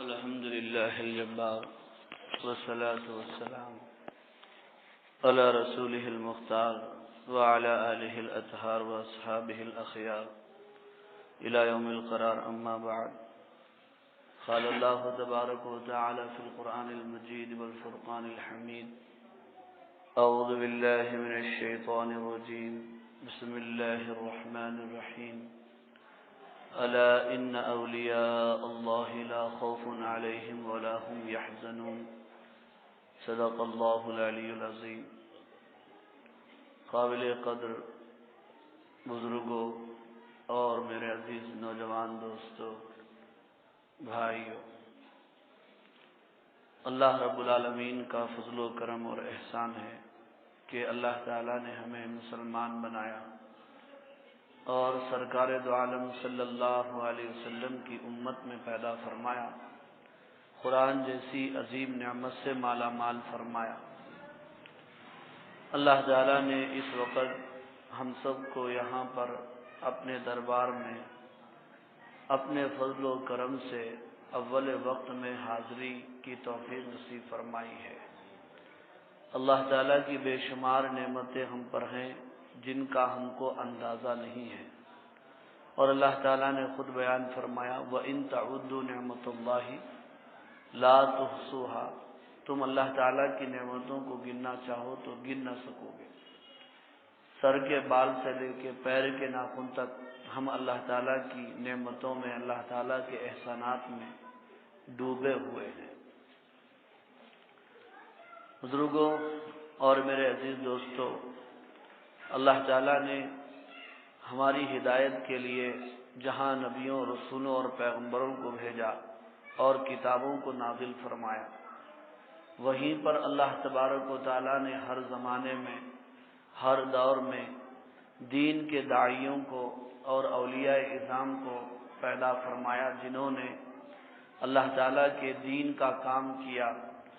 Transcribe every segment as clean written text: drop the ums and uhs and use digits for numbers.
الحمد لله الجبار والصلاة والسلام على رسوله المختار وعلى آله الأطهار وأصحابه الأخيار إلى يوم القرار. أما بعد، قال الله تبارك وتعالى في القرآن المجيد والفرقان الحميد: أعوذ بالله من الشيطان الرجيم، بسم الله الرحمن الرحيم. ألا إن أولياء الله لا خوف عليهم ولا هم يحزنون. صدق اللہ العلی العظیم. قابل قدر بزرگوں اور میرے عزیز نوجوان دوستوں، بھائیوں، اللہ رب العالمین کا فضل و کرم اور احسان ہے کہ اللہ تعالیٰ نے ہمیں مسلمان بنایا اور سرکار دو عالم صلی اللہ علیہ وسلم کی امت میں پیدا فرمایا، قرآن جیسی عظیم نعمت سے مالا مال فرمایا. اللہ تعالیٰ نے اس وقت ہم سب کو یہاں پر اپنے دربار میں اپنے فضل و کرم سے اول وقت میں حاضری کی توفیق نصیب فرمائی ہے. اللہ تعالیٰ کی بے شمار نعمتیں ہم پر ہیں جن کا ہم کو اندازہ نہیں ہے، اور اللہ تعالیٰ نے خود بیان فرمایا: وَإِن تَعُدُّوا نِعْمَتَ اللَّهِ لَا تُحْصُوهَا. تم اللہ تعالیٰ کی نعمتوں کو گننا چاہو تو گن نہ سکو گے. سر کے بال سے لے کے پیر کے ناخن تک ہم اللہ تعالیٰ کی نعمتوں میں، اللہ تعالیٰ کے احسانات میں ڈوبے ہوئے ہیں. بزرگوں اور میرے عزیز دوستوں، اللہ تعالیٰ نے ہماری ہدایت کے لیے جہاں نبیوں، رسولوں اور پیغمبروں کو بھیجا اور کتابوں کو نازل فرمایا، وہیں پر اللہ تبارک و تعالیٰ نے ہر زمانے میں، ہر دور میں دین کے داعیوں کو اور اولیاء اعظام کو پیدا فرمایا، جنہوں نے اللہ تعالیٰ کے دین کا کام کیا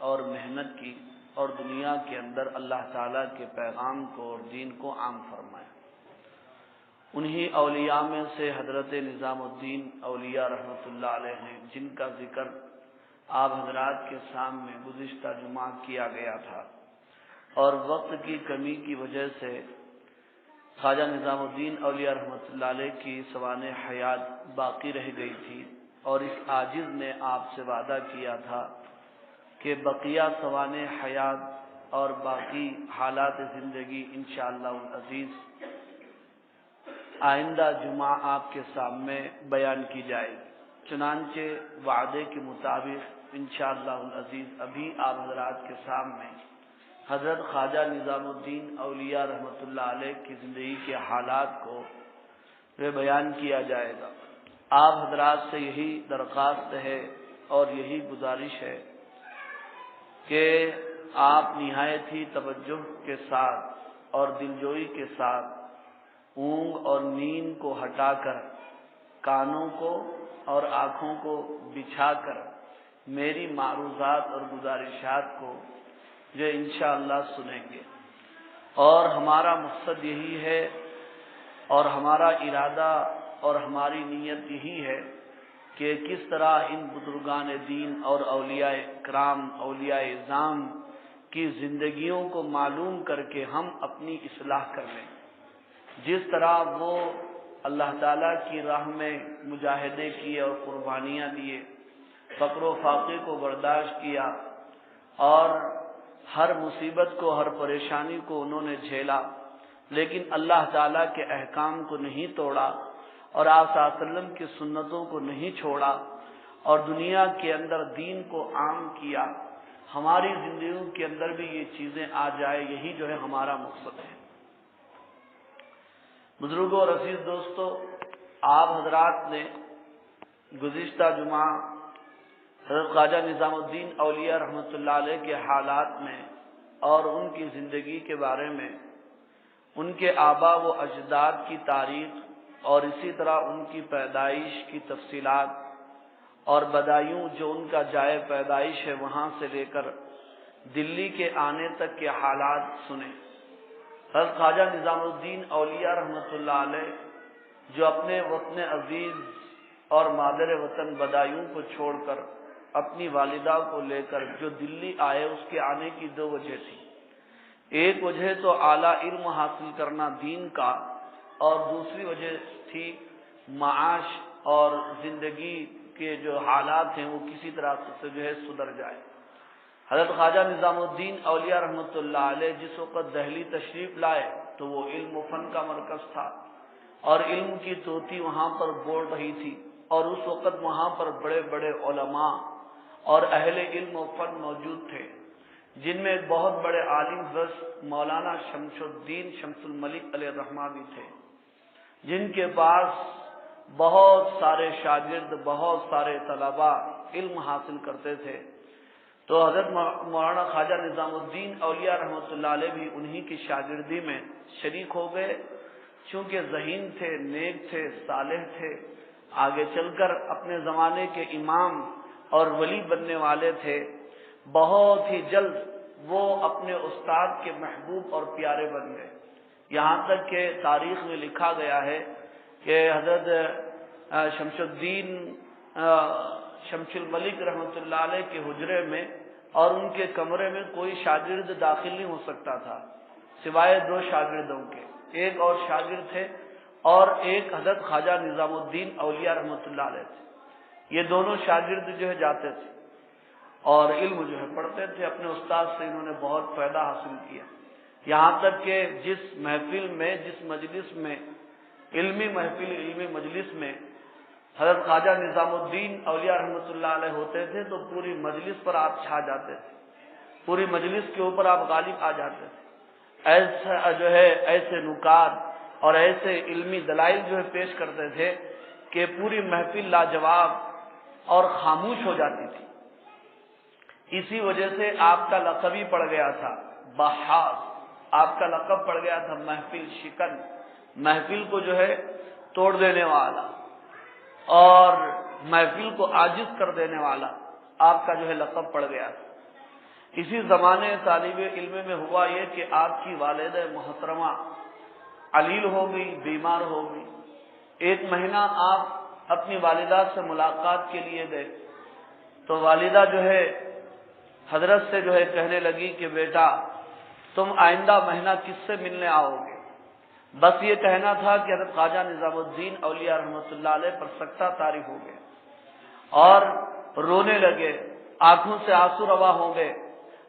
اور محنت کی اور دنیا کے اندر اللہ تعالیٰ کے پیغام کو اور دین کو عام فرمایا. انہی اولیاء میں سے حضرت نظام الدین اولیاء رحمۃ اللہ علیہ ہیں، جن کا ذکر آپ حضرات کے سامنے گزشتہ جمعہ کیا گیا تھا، اور وقت کی کمی کی وجہ سے خواجہ نظام الدین اولیاء رحمۃ اللہ علیہ کی سوانح حیات باقی رہ گئی تھی، اور اس عاجز نے آپ سے وعدہ کیا تھا کہ بقیہ سوانح حیات اور باقی حالات زندگی انشاءاللہ العزیز آئندہ جمعہ آپ کے سامنے بیان کی جائے گی. چنانچہ وعدے کے مطابق انشاءاللہ العزیز ابھی آپ حضرات کے سامنے حضرت خواجہ نظام الدین اولیاء رحمۃ اللہ علیہ کی زندگی کے حالات کو بیان کیا جائے گا. آپ حضرات سے یہی درخواست ہے اور یہی گزارش ہے کہ آپ نہایت ہی توجہ کے ساتھ اور دلجوئی کے ساتھ اونگ اور نیند کو ہٹا کر کانوں کو اور آنکھوں کو بچھا کر میری معروضات اور گزارشات کو جو انشاءاللہ سنیں گے. اور ہمارا مقصد یہی ہے اور ہمارا ارادہ اور ہماری نیت یہی ہے کہ کس طرح ان بزرگان دین اور اولیاء کرام، اولیاء اعظام کی زندگیوں کو معلوم کر کے ہم اپنی اصلاح کر لیں. جس طرح وہ اللہ تعالیٰ کی راہ میں مجاہدے کیے اور قربانیاں دیے، فقر و فاقے کو برداشت کیا اور ہر مصیبت کو، ہر پریشانی کو انہوں نے جھیلا، لیکن اللہ تعالیٰ کے احکام کو نہیں توڑا اور آپ صلی اللہ علیہ وسلم کی سنتوں کو نہیں چھوڑا اور دنیا کے اندر دین کو عام کیا، ہماری زندگیوں کے اندر بھی یہ چیزیں آ جائے، یہی جو ہے ہمارا مقصد ہے. بزرگوں اور عزیز دوستو، آپ حضرات نے گزشتہ جمعہ حضرت خواجہ نظام الدین اولیاء رحمۃ اللہ علیہ کے حالات میں اور ان کی زندگی کے بارے میں، ان کے آبا و اجداد کی تاریخ اور اسی طرح ان کی پیدائش کی تفصیلات اور بدایوں جو ان کا جائے پیدائش ہے وہاں سے لے کر دلی کے آنے تک کے حالات سنے. حضرت خواجہ نظام الدین اولیاء رحمۃ اللہ علیہ جو اپنے وطن عزیز اور مادر وطن بدایوں کو چھوڑ کر اپنی والدہ کو لے کر جو دلی آئے اس کے آنے کی دو وجہ تھی۔ ایک وجہ تو اعلیٰ علم حاصل کرنا دین کا، اور دوسری وجہ تھی معاش اور زندگی کے جو حالات ہیں وہ کسی طرح سے جو ہے سدھر جائے۔ حضرت خواجہ نظام الدین اولیاء رحمۃ اللہ علیہ جس وقت دہلی تشریف لائے تو وہ علم و فن کا مرکز تھا، اور علم کی طوطی وہاں پر بول رہی تھی، اور اس وقت وہاں پر بڑے بڑے علماء اور اہل علم و فن موجود تھے، جن میں ایک بہت بڑے عالم حضرت مولانا شمس الدین شمس الملک علیہ الرحمہ بھی تھے، جن کے پاس بہت سارے شاگرد، بہت سارے طلباء علم حاصل کرتے تھے۔ تو حضرت مولانا خواجہ نظام الدین اولیاء رحمۃ اللہ علیہ بھی انہی کی شاگردی میں شریک ہو گئے، چونکہ ذہین تھے، نیک تھے، صالح تھے، آگے چل کر اپنے زمانے کے امام اور ولی بننے والے تھے۔ بہت ہی جلد وہ اپنے استاد کے محبوب اور پیارے بن گئے، یہاں تک کہ تاریخ میں لکھا گیا ہے کہ حضرت شمس الدین شمس الملک رحمۃ اللہ علیہ کے حجرے میں اور ان کے کمرے میں کوئی شاگرد داخل نہیں ہو سکتا تھا سوائے دو شاگردوں کے، ایک اور شاگرد تھے اور ایک حضرت خواجہ نظام الدین اولیاء رحمۃ اللہ علیہ تھے۔ یہ دونوں شاگرد جو ہے جاتے تھے اور علم جو ہے پڑھتے تھے، اپنے استاد سے انہوں نے بہت فائدہ حاصل کیا، یہاں تک کہ جس محفل میں، جس مجلس میں، علمی محفل، علمی مجلس میں حضرت خواجہ نظام الدین اولیاء رحمۃ اللہ علیہ ہوتے تھے تو پوری مجلس پر آپ چھا جاتے تھے، پوری مجلس کے اوپر آپ غالب آ جاتے تھے، ایسا جو ہے ایسے نکات اور ایسے علمی دلائل جو ہے پیش کرتے تھے کہ پوری محفل لاجواب اور خاموش ہو جاتی تھی۔ اسی وجہ سے آپ کا لقب ہی پڑ گیا تھا بحاث، آپ کا لقب پڑ گیا تھا محفل شکن، محفل کو جو ہے توڑ دینے والا اور محفل کو عاجز کر دینے والا، آپ کا جو ہے لقب پڑ گیا تھا۔ اسی زمانے طالب علم میں ہوا یہ کہ آپ کی والدہ محترمہ علیل ہو گئی، بیمار ہو گئی۔ ایک مہینہ آپ اپنی والدہ سے ملاقات کے لیے گئے تو والدہ جو ہے حضرت سے جو ہے کہنے لگی کہ بیٹا تم آئندہ مہینہ کس سے ملنے آؤ گے؟ بس یہ کہنا تھا کہ حضرت خواجہ نظام الدین اولیاء رحمۃ اللہ علیہ پر سکتہ طاری ہو گئے اور رونے لگے، آنکھوں سے آنسو روا ہو گئے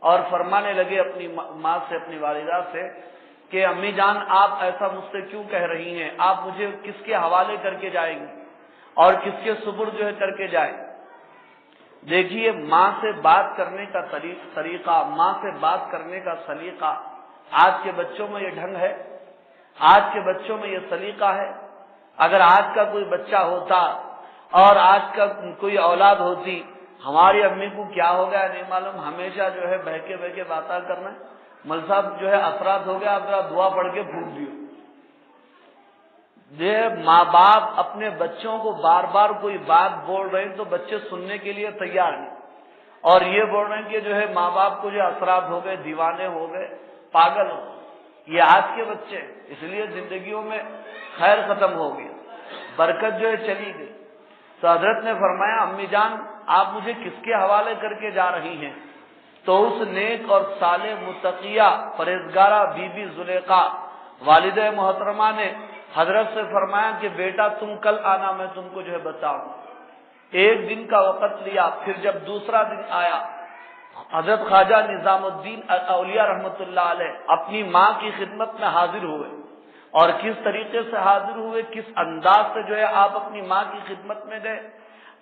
اور فرمانے لگے اپنی ماں سے، اپنی والدہ سے کہ امی جان آپ ایسا مجھ سے کیوں کہہ رہی ہیں؟ آپ مجھے کس کے حوالے کر کے جائیں گی اور کس کے سپرد جو ہے کر کے جائیں؟ دیکھیے ماں سے بات کرنے کا طریقہ، ماں سے بات کرنے کا سلیقہ آج کے بچوں میں یہ ڈھنگ ہے، آج کے بچوں میں یہ سلیقہ ہے۔ اگر آج کا کوئی بچہ ہوتا اور آج کا کوئی اولاد ہوتی، ہماری امی کو کیا ہو گیا نہیں معلوم، ہمیشہ جو ہے بہکے بہکے باتیں کرنا، مل صاحب جو ہے اثرات ہو گیا، اب دعا پڑھ کے پھونک دیو۔ یہ ماں باپ اپنے بچوں کو بار بار کوئی بات بول رہے ہیں تو بچے سننے کے لیے تیار ہیں، اور یہ بول رہے ہیں کہ جو ہے ماں باپ کو جو اثرات ہو گئے، دیوانے ہو گئے، پاگل ہو گئے۔ یہ آج کے بچے، اس لیے زندگیوں میں خیر ختم ہو گیا، برکت جو ہے چلی گئی۔ تو حضرت نے فرمایا امی جان آپ مجھے کس کے حوالے کر کے جا رہی ہیں؟ تو اس نیک اور صالح متقیہ پرہیزگارہ بی بی زلیخا والدہ محترمہ نے حضرت سے فرمایا کہ بیٹا تم کل آنا، میں تم کو جو ہے بتاؤں۔ ایک دن کا وقت لیا، پھر جب دوسرا دن آیا حضرت خواجہ نظام الدین اولیاء رحمۃ اللہ علیہ اپنی ماں کی خدمت میں حاضر ہوئے، اور کس طریقے سے حاضر ہوئے، کس انداز سے جو ہے آپ اپنی ماں کی خدمت میں گئے۔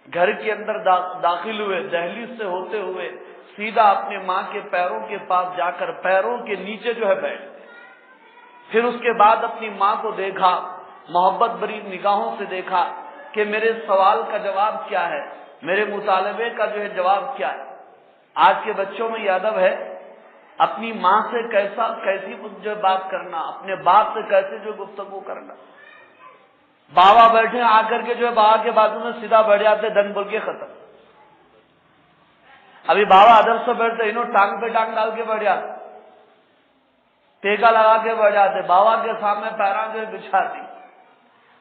گھر کے اندر داخل ہوئے، دہلیز سے ہوتے ہوئے سیدھا اپنے ماں کے پیروں کے پاس جا کر پیروں کے نیچے جو ہے بیٹھ گئے۔ پھر اس کے بعد اپنی ماں کو دیکھا، محبت بری نگاہوں سے دیکھا کہ میرے سوال کا جواب کیا ہے، میرے مطالبے کا جو ہے جواب کیا ہے۔ آج کے بچوں میں یہ ادب ہے، اپنی ماں سے کیسی جو بات کرنا، اپنے باپ سے کیسے جو گفتگو کرنا۔ بابا بیٹھے آ کر کے جو ہے بابا کے بازو میں سیدھا بیٹھ جاتے، دن بول کے ختم۔ ابھی بابا ادب سے بیٹھتے، انہوں ٹانگ پہ ٹانگ ڈال کے بیٹھ جاتے، ٹیکا لگا کے بیٹھ جاتے، بابا کے سامنے پیران جو ہے بچھاتی،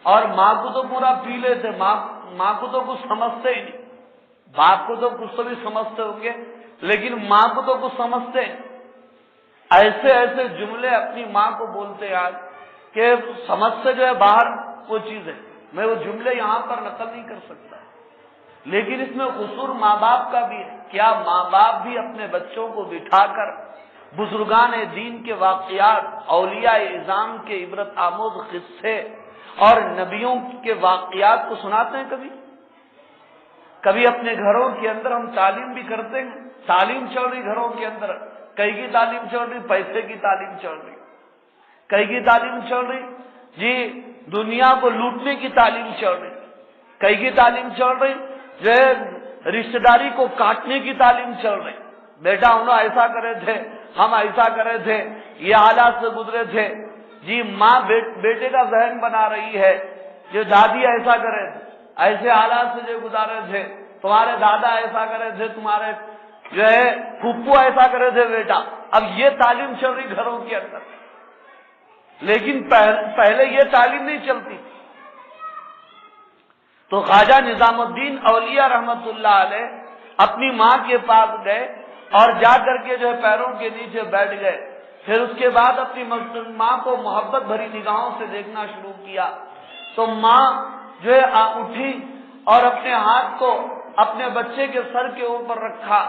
اور ماں کو تو پورا پی لیتے، ماں کو تو کچھ سمجھتے ہی نہیں۔ باپ کو تو کچھ تو بھی سمجھتے ہوں گے، لیکن ماں کو تو کچھ سمجھتے ہیں۔ ایسے ایسے جملے اپنی ماں کو بولتے ہیں کہ سمجھ سے جو ہے باہر وہ چیز ہے، میں وہ جملے یہاں پر نقل نہیں کر سکتا، لیکن اس میں قصور ماں باپ کا بھی ہے۔ کیا ماں باپ بھی اپنے بچوں کو بٹھا کر بزرگان دین کے واقعات، اولیاء اعظام کے عبرت آموز قصے اور نبیوں کے واقعات کو سناتے ہیں؟ کبھی اپنے گھروں کے اندر ہم تعلیم بھی کرتے ہیں، تعلیم چل رہی گھروں کے اندر، کئی کی تعلیم چل رہی، پیسے کی تعلیم چل رہی، کئی کی تعلیم چل رہی جی دنیا کو لوٹنے کی تعلیم چل رہی، کئی کی تعلیم چل رہی جو ہے رشتہ داری کو کاٹنے کی تعلیم چل رہی۔ بیٹا انہوں ایسا کرے تھے، ہم ایسا کرے تھے، یہ حالات سے گزرے تھے جی۔ ماں بیٹے کا ذہن بنا رہی ہے، جو دادی ایسا کرے تھے، ایسے حالات سے جو گزارے تھے، تمہارے دادا ایسا کرے تھے، تمہارے جو ہے پھپھو ایسا کرے تھے بیٹا۔ اب یہ تعلیم چل رہی گھروں کے اندر، لیکن پہلے یہ تعلیم نہیں چلتی۔ تو خواجہ نظام الدین اولیاء رحمت اللہ علیہ اپنی ماں کے پاس گئے اور جا کر کے جو ہے پیروں کے نیچے بیٹھ گئے، پھر اس کے بعد اپنی ماں کو محبت بھری نگاہوں سے دیکھنا شروع کیا۔ تو ماں جو ہے اٹھی اور اپنے ہاتھ کو اپنے بچے کے سر کے اوپر رکھا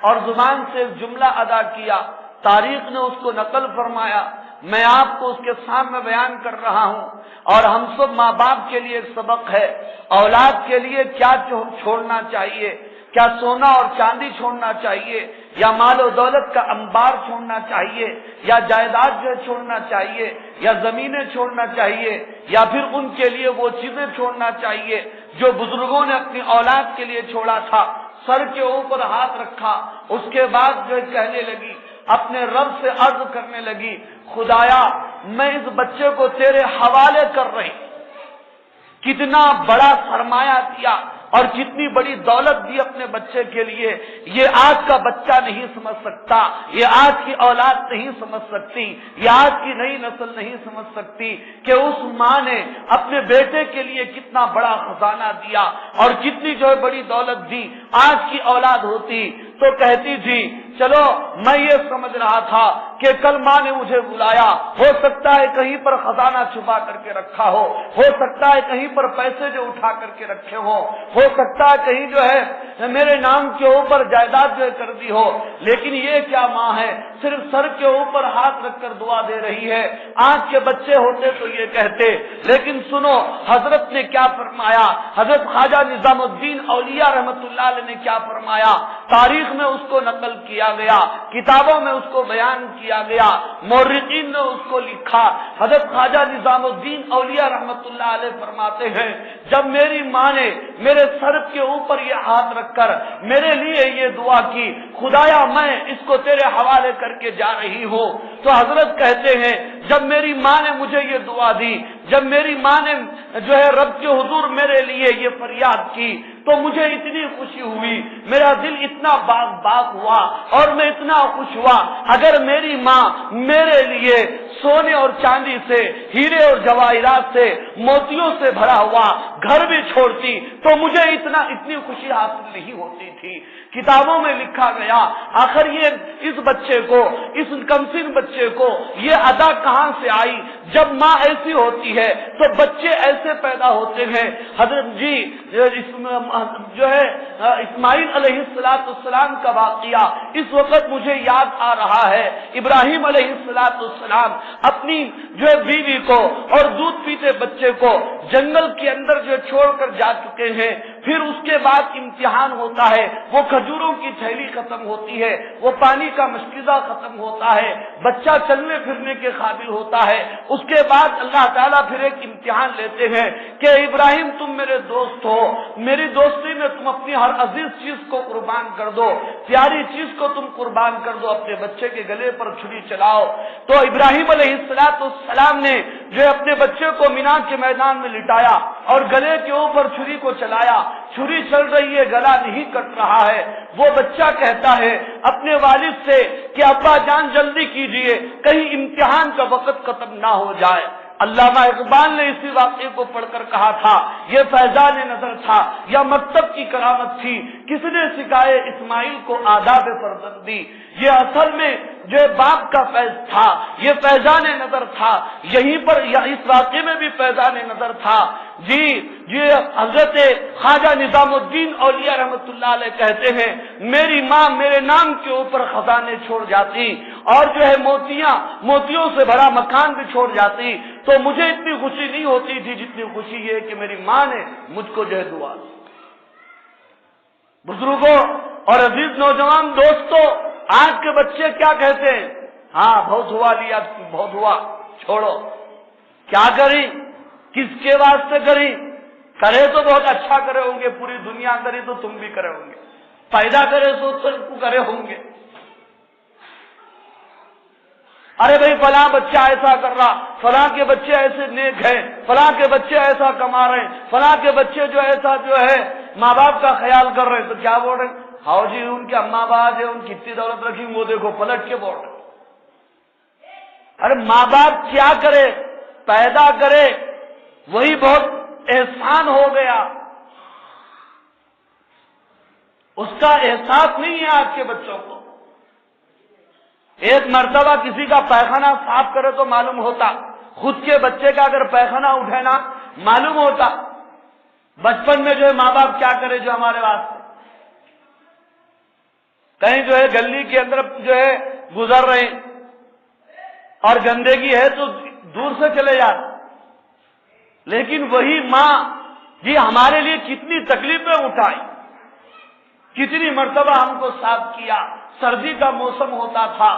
اور زبان سے جملہ ادا کیا۔ تاریخ نے اس کو نقل فرمایا، میں آپ کو اس کے سامنے بیان کر رہا ہوں، اور ہم سب ماں باپ کے لیے ایک سبق ہے، اولاد کے لیے کیا چھوڑنا چاہیے، کیا سونا اور چاندی چھوڑنا چاہیے، یا مال و دولت کا انبار چھوڑنا چاہیے، یا جائیداد جو چھوڑنا چاہیے، یا زمینیں چھوڑنا چاہیے، یا پھر ان کے لیے وہ چیزیں چھوڑنا چاہیے جو بزرگوں نے اپنی اولاد کے لیے چھوڑا تھا۔ سر کے اوپر ہاتھ رکھا، اس کے بعد جو کہنے لگی، اپنے رب سے عرض کرنے لگی، خدایا میں اس بچے کو تیرے حوالے کر رہی۔ کتنا بڑا سرمایہ دیا اور کتنی بڑی دولت دی اپنے بچے کے لیے، یہ آج کا بچہ نہیں سمجھ سکتا، یہ آج کی اولاد نہیں سمجھ سکتی، یہ آج کی نئی نسل نہیں سمجھ سکتی کہ اس ماں نے اپنے بیٹے کے لیے کتنا بڑا خزانہ دیا اور کتنی جو ہے بڑی دولت دی۔ آج کی اولاد ہوتی تو کہتی تھی چلو میں یہ سمجھ رہا تھا کہ کل ماں نے مجھے بلایا، ہو سکتا ہے کہیں پر خزانہ چھپا کر کے رکھا ہو سکتا ہے کہیں پر پیسے جو اٹھا کر کے رکھے ہو سکتا ہے کہیں جو ہے میرے نام کے اوپر جائیداد جو کر دی ہو، لیکن یہ کیا ماں ہے، صرف سر کے اوپر ہاتھ رکھ کر دعا دے رہی ہے۔ آج کے بچے ہوتے تو یہ کہتے، لیکن سنو حضرت نے کیا فرمایا، حضرت خواجہ نظام الدین اولیاء رحمت اللہ علیہ نے کیا فرمایا، تاریخ میں اس کو نقل کیا گیا، کتابوں میں اس کو بیان کیا گیا، مورخین نے اس کو لکھا۔ حضرت خواجہ نظام الدین اولیاء رحمت اللہ علیہ فرماتے ہیں، جب میری ماں نے میرے سر کے اوپر یہ ہاتھ رکھ کر میرے لیے یہ دعا کی، خدایا میں اس کو تیرے حوالے کر کے جا رہی ہوں، تو حضرت کہتے ہیں جب میری ماں نے مجھے یہ دعا دی، جب میری ماں نے جو ہے رب کے حضور میرے لیے یہ فریاد کی، تو مجھے اتنی خوشی ہوئی، میرا دل اتنا باغ ہوا اور میں اتنا خوش ہوا۔ اگر میری ماں میرے لیے سونے اور چاندی سے، ہیرے اور جواہرات سے، موتیوں سے بھرا ہوا گھر بھی چھوڑتی تو مجھے اتنی خوشی حاصل نہیں ہوتی تھی۔ کتابوں میں لکھا گیا آخر یہ اس بچے کو، اس کمسن بچے کو یہ ادا کہاں سے آئی؟ جب ماں ایسی ہوتی ہے تو بچے ایسے پیدا ہوتے ہیں۔ حضرت جی جو ہے اسماعیل علیہ السلام کا واقعہ اس وقت مجھے یاد آ رہا ہے۔ ابراہیم علیہ السلام اپنی جو ہے بیوی کو اور دودھ پیتے بچے کو جنگل کے اندر جو چھوڑ کر جا چکے ہیں، پھر اس کے بعد امتحان ہوتا ہے، وہ کھجوروں کی تھیلی ختم ہوتی ہے، وہ پانی کا مشکیزہ ختم ہوتا ہے، بچہ چلنے پھرنے کے قابل ہوتا ہے۔ اس کے بعد اللہ تعالیٰ پھر ایک امتحان لیتے ہیں کہ ابراہیم تم میرے دوست ہو، میری دوستی میں تم اپنی ہر عزیز چیز کو قربان کر دو، پیاری چیز کو تم قربان کر دو، اپنے بچے کے گلے پر چھری چلاؤ۔ تو ابراہیم علیہ السلام نے جو اپنے بچے کو مینا کے میدان میں لٹایا اور گلے کے اوپر چھری کو چلایا، چھری چل رہی ہے، گلا نہیں کٹ رہا ہے۔ وہ بچہ کہتا ہے اپنے والد سے کہ ابا جان جلدی کیجئے، کہیں امتحان کا وقت ختم نہ ہو جائے۔ علامہ اقبال نے اسی واقعے کو پڑھ کر کہا تھا یہ فیضان نظر تھا یا مکتب کی کرامت تھی، کس نے سکھائے اسماعیل کو آداب فرزندی، یہ اصل میں جو باپ کا فیض تھا، یہ فیضان نظر تھا، یہیں پر یا اس واقعے میں بھی فیضان نظر تھا۔ جی حضرت خواجہ نظام الدین اولیاء رحمت اللہ علیہ کہتے ہیں میری ماں میرے نام کے اوپر خزانے چھوڑ جاتی اور جو ہے موتیوں سے بھرا مکان بھی چھوڑ جاتی تو مجھے اتنی خوشی نہیں ہوتی تھی جتنی خوشی یہ کہ میری ماں نے مجھ کو جو ہے دعا دی۔ بزرگوں اور عزیز نوجوان دوستوں، آج کے بچے کیا کہتے ہیں؟ ہاں بہت ہوا لیا، بہت ہوا، چھوڑو۔ کیا کریں؟ کس کے واسطے کریں؟ کرے تو بہت اچھا کرے ہوں گے، پوری دنیا کرے تو تم بھی کرے ہوں گے، پیدا کرے تو تم کو کرے ہوں گے۔ ارے بھائی فلاں بچہ ایسا کر رہا، فلاں کے بچے ایسے نیک ہیں، فلاں کے بچے ایسا کما رہے ہیں، فلاں کے بچے جو ایسا جو ہے ماں باپ کا خیال کر رہے ہیں، تو کیا بول رہے ہیں؟ ہاؤ جی ان کے اماں باپ ہے، ان کی کتنی دولت رکھی وہ دیکھو، پلٹ کے بول رہے۔ ارے ماں باپ کیا کرے، پیدا کرے وہی بہت احسان ہو گیا، اس کا احساس نہیں ہے آج کے بچوں کو۔ ایک مرتبہ کسی کا پیخانہ صاف کرے تو معلوم ہوتا، خود کے بچے کا اگر پیخانہ اٹھے نا معلوم ہوتا۔ بچپن میں جو ہے ماں باپ کیا کرے جو ہمارے واسطے، کہیں جو ہے گلی کے اندر جو ہے گزر رہے ہیں اور گندگی ہے تو دور سے چلے جاتے، لیکن وہی ماں جی ہمارے لیے کتنی تکلیفیں اٹھائی، کتنی مرتبہ ہم کو صاف کیا۔ سردی کا موسم ہوتا تھا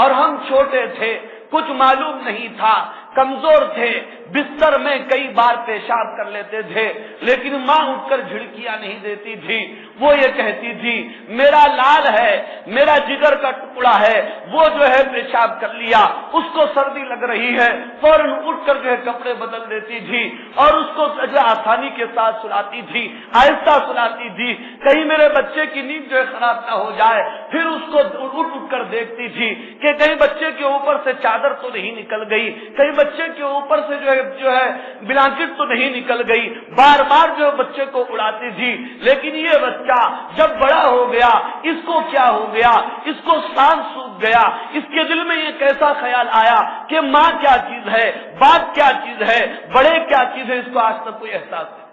اور ہم چھوٹے تھے، کچھ معلوم نہیں تھا، کمزور تھے، بستر میں کئی بار پیشاب کر لیتے تھے، لیکن ماں اٹھ کر جھڑکیاں نہیں دیتی تھی، وہ یہ کہتی تھی میرا لال ہے، میرا جگر کا ٹکڑا ہے، وہ جو ہے پیشاب کر لیا، اس کو سردی لگ رہی ہے، فوراً اٹھ کر جو ہے کپڑے بدل دیتی تھی اور اس کو جو آسانی کے ساتھ سلاتی تھی، آہستہ سلاتی تھی، کہیں میرے بچے کی نیند جو ہے خراب نہ ہو جائے۔ پھر اس کو اٹھ کر دیکھتی تھی کہ کہیں بچے کے اوپر سے چادر تو نہیں نکل گئی، کہیں بچے کے اوپر سے جو ہے بلانکٹ تو نہیں نکل گئی، بار بار جو بچے کو اڑاتی تھی۔ لیکن یہ بچہ جب بڑا ہو گیا، اس کو کیا ہو گیا، اس کو سانس سوکھ گیا، اس کے دل میں یہ کیسا خیال آیا کہ ماں کیا چیز ہے، باپ کیا چیز ہے، بڑے کیا چیز ہے، اس کو آج تک کوئی احساس نہیں۔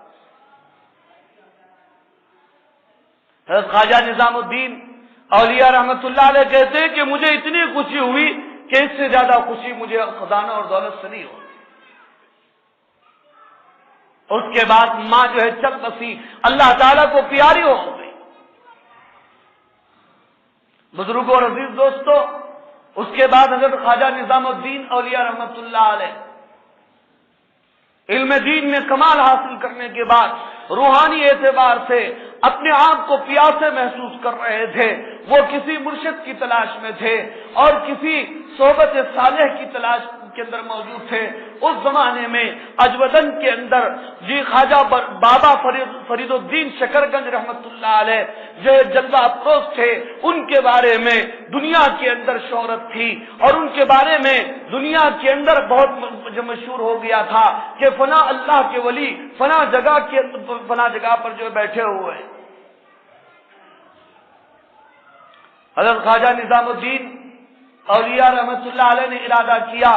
حضرت خواجہ نظام الدین اولیاء رحمت اللہ علیہ کہتے ہیں کہ مجھے اتنی خوشی ہوئی کہ اس سے زیادہ خوشی مجھے خزانہ اور دولت سے نہیں ہو۔ اس کے بعد ماں جو ہے چل بسی، اللہ تعالیٰ کو پیاری ہو گئی۔ بزرگوں اور عزیز دوستوں، اس کے بعد حضرت خواجہ نظام الدین اولیاء رحمت اللہ علیہ علم دین میں کمال حاصل کرنے کے بعد روحانی اعتبار سے اپنے آپ کو پیاسے محسوس کر رہے تھے۔ وہ کسی مرشد کی تلاش میں تھے اور کسی صحبت صالح کی تلاش کے اندر موجود تھے۔ اس زمانے میں اجودن کے اندر جی خواجہ بابا فرید الدین شکرگنج رحمت اللہ علیہ جو جلوہ افروز تھے، ان کے بارے میں دنیا کے اندر شہرت تھی اور ان کے بارے میں دنیا کے اندر بہت مشہور ہو گیا تھا کہ فلاں اللہ کے ولی فلاں جگہ پر جو بیٹھے ہوئے ہیں۔ حضرت خواجہ نظام الدین اولیاء رحمت اللہ علیہ نے ارادہ کیا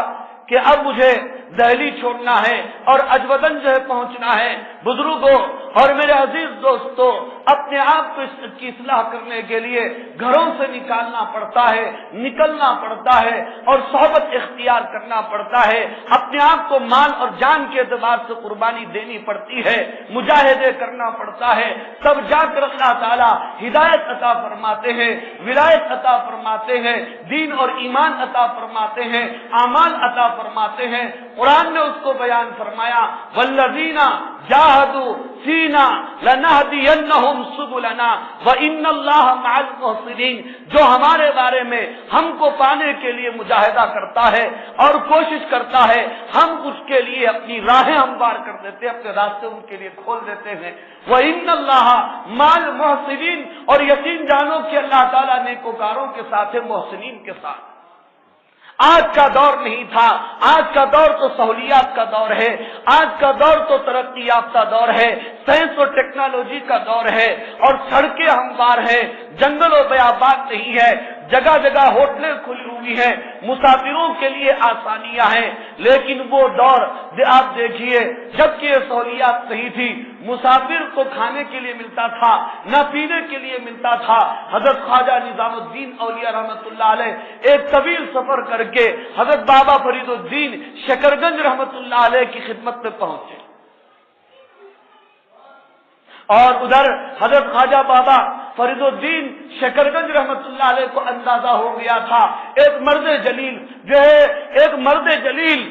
کہ اب مجھے دہلی چھوڑنا ہے اور اجودن جو ہے پہنچنا ہے۔ بزرگوں اور میرے عزیز دوستوں، اپنے آپ کو کی اصلاح کرنے کے لیے گھروں سے نکلنا پڑتا ہے اور صحبت اختیار کرنا پڑتا ہے، اپنے آپ کو مال اور جان کے اعتبار سے قربانی دینی پڑتی ہے، مجاہدے کرنا پڑتا ہے، تب جا کر اللہ تعالیٰ ہدایت عطا فرماتے ہیں، ولایت عطا فرماتے ہیں، دین اور ایمان عطا فرماتے ہیں، اعمال عطا فرماتے ہیں۔ قرآن نے اس کو بیان فرمایا والذین جاہدوا فینا لنہدینہم سبلنا وان اللہ مع المحسنین، جو ہمارے بارے میں ہم کو پانے کے لیے مجاہدہ کرتا ہے اور کوشش کرتا ہے، ہم اس کے لیے اپنی راہیں ہموار کر دیتے ہیں، اپنے راستے ان کے لیے کھول دیتے ہیں۔ وان اللہ مع المحسنین، اور یقین جانو کہ اللہ تعالیٰ نیکوکاروں کے ساتھ ہے، محسنین کے ساتھ۔ آج کا دور نہیں تھا، آج کا دور تو سہولیات کا دور ہے، آج کا دور تو ترقی یافتہ دور ہے، سائنس اور ٹیکنالوجی کا دور ہے، اور سڑکیں ہموار ہیں، جنگل و بیابان نہیں ہے، جگہ جگہ ہوٹلیں کھلی ہوئی ہیں، مسافروں کے لیے آسانیاں ہیں۔ لیکن وہ دور آپ دیکھیے جبکہ یہ سہولیات نہیں تھی، مسافر کو کھانے کے لیے ملتا تھا، نہ پینے کے لیے ملتا تھا۔ حضرت خواجہ نظام الدین اولیاء رحمۃ اللہ علیہ ایک طویل سفر کر کے حضرت بابا فرید الدین شکرگنج رحمۃ اللہ علیہ کی خدمت میں پہنچے، اور ادھر حضرت خواجہ بابا فرید الدین شکرگنج رحمۃ اللہ علیہ کو اندازہ ہو گیا تھا ایک مرد جلیل جو ہے، ایک مرد جلیل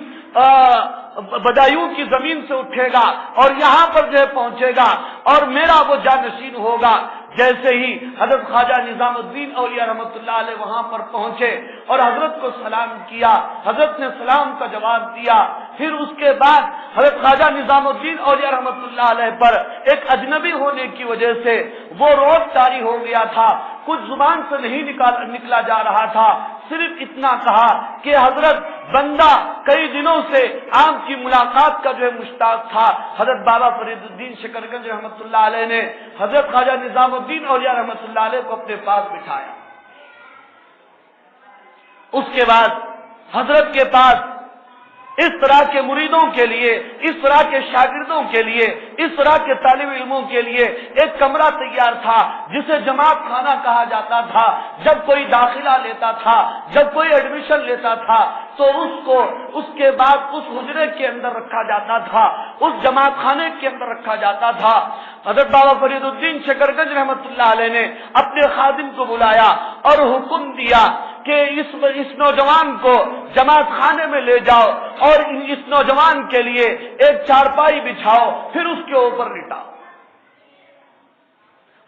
بدایوں کی زمین سے اٹھے گا اور یہاں پر جو ہے پہنچے گا اور میرا وہ جانشین ہوگا۔ جیسے ہی حضرت خواجہ نظام الدین اولیاء رحمۃ اللہ علیہ وہاں پر پہنچے اور حضرت کو سلام کیا، حضرت نے سلام کا جواب دیا، پھر اس کے بعد حضرت خواجہ نظام الدین اولیاء رحمۃ اللہ علیہ پر ایک اجنبی ہونے کی وجہ سے وہ روب طاری ہو گیا تھا، کچھ زبان سے نہیں نکلا جا رہا تھا، صرف اتنا کہا کہ حضرت بندہ کئی دنوں سے آپ کی ملاقات کا جو ہے مشتاق تھا۔ حضرت بابا فرید الدین شکرگنج رحمۃ اللہ علیہ نے حضرت خواجہ نظام الدین اولیاء رحمۃ اللہ علیہ کو اپنے پاس بٹھایا۔ اس کے بعد حضرت کے پاس اس طرح کے مریدوں کے لیے، اس طرح کے شاگردوں کے لیے، اس طرح کے طالب علموں کے لیے ایک کمرہ تیار تھا جسے جماعت خانہ کہا جاتا تھا۔ جب کوئی داخلہ لیتا تھا، جب کوئی ایڈمیشن لیتا تھا تو اس کو اس کے بعد اس حجرے کے اندر رکھا جاتا تھا، اس جماعت خانے کے اندر رکھا جاتا تھا۔ حضرت بابا فرید الدین شکرگنج رحمۃ اللہ علیہ نے اپنے خادم کو بلایا اور حکم دیا کہ اس نوجوان کو جماعت خانے میں لے جاؤ اور اس نوجوان کے لیے ایک چارپائی بچھاؤ، پھر اس کے اوپر لٹاؤ۔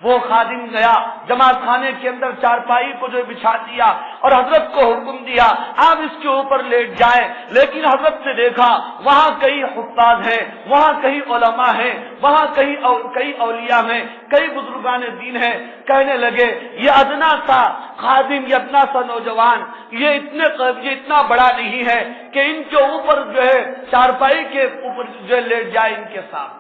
وہ خادم گیا، جماعت خانے کے اندر چارپائی کو جو بچھا دیا اور حضرت کو حکم دیا آپ اس کے اوپر لیٹ جائیں۔ لیکن حضرت نے دیکھا وہاں کئی حفاظ ہیں، وہاں کئی علماء ہیں، وہاں کئی اولیاء ہیں، کئی بزرگان دین ہیں۔ کہنے لگے یہ ادنا سا خادم، یہ ادنا سا نوجوان، یہ اتنا بڑا نہیں ہے کہ ان کے اوپر جو ہے چارپائی کے اوپر جو ہے لیٹ جائے ان کے ساتھ۔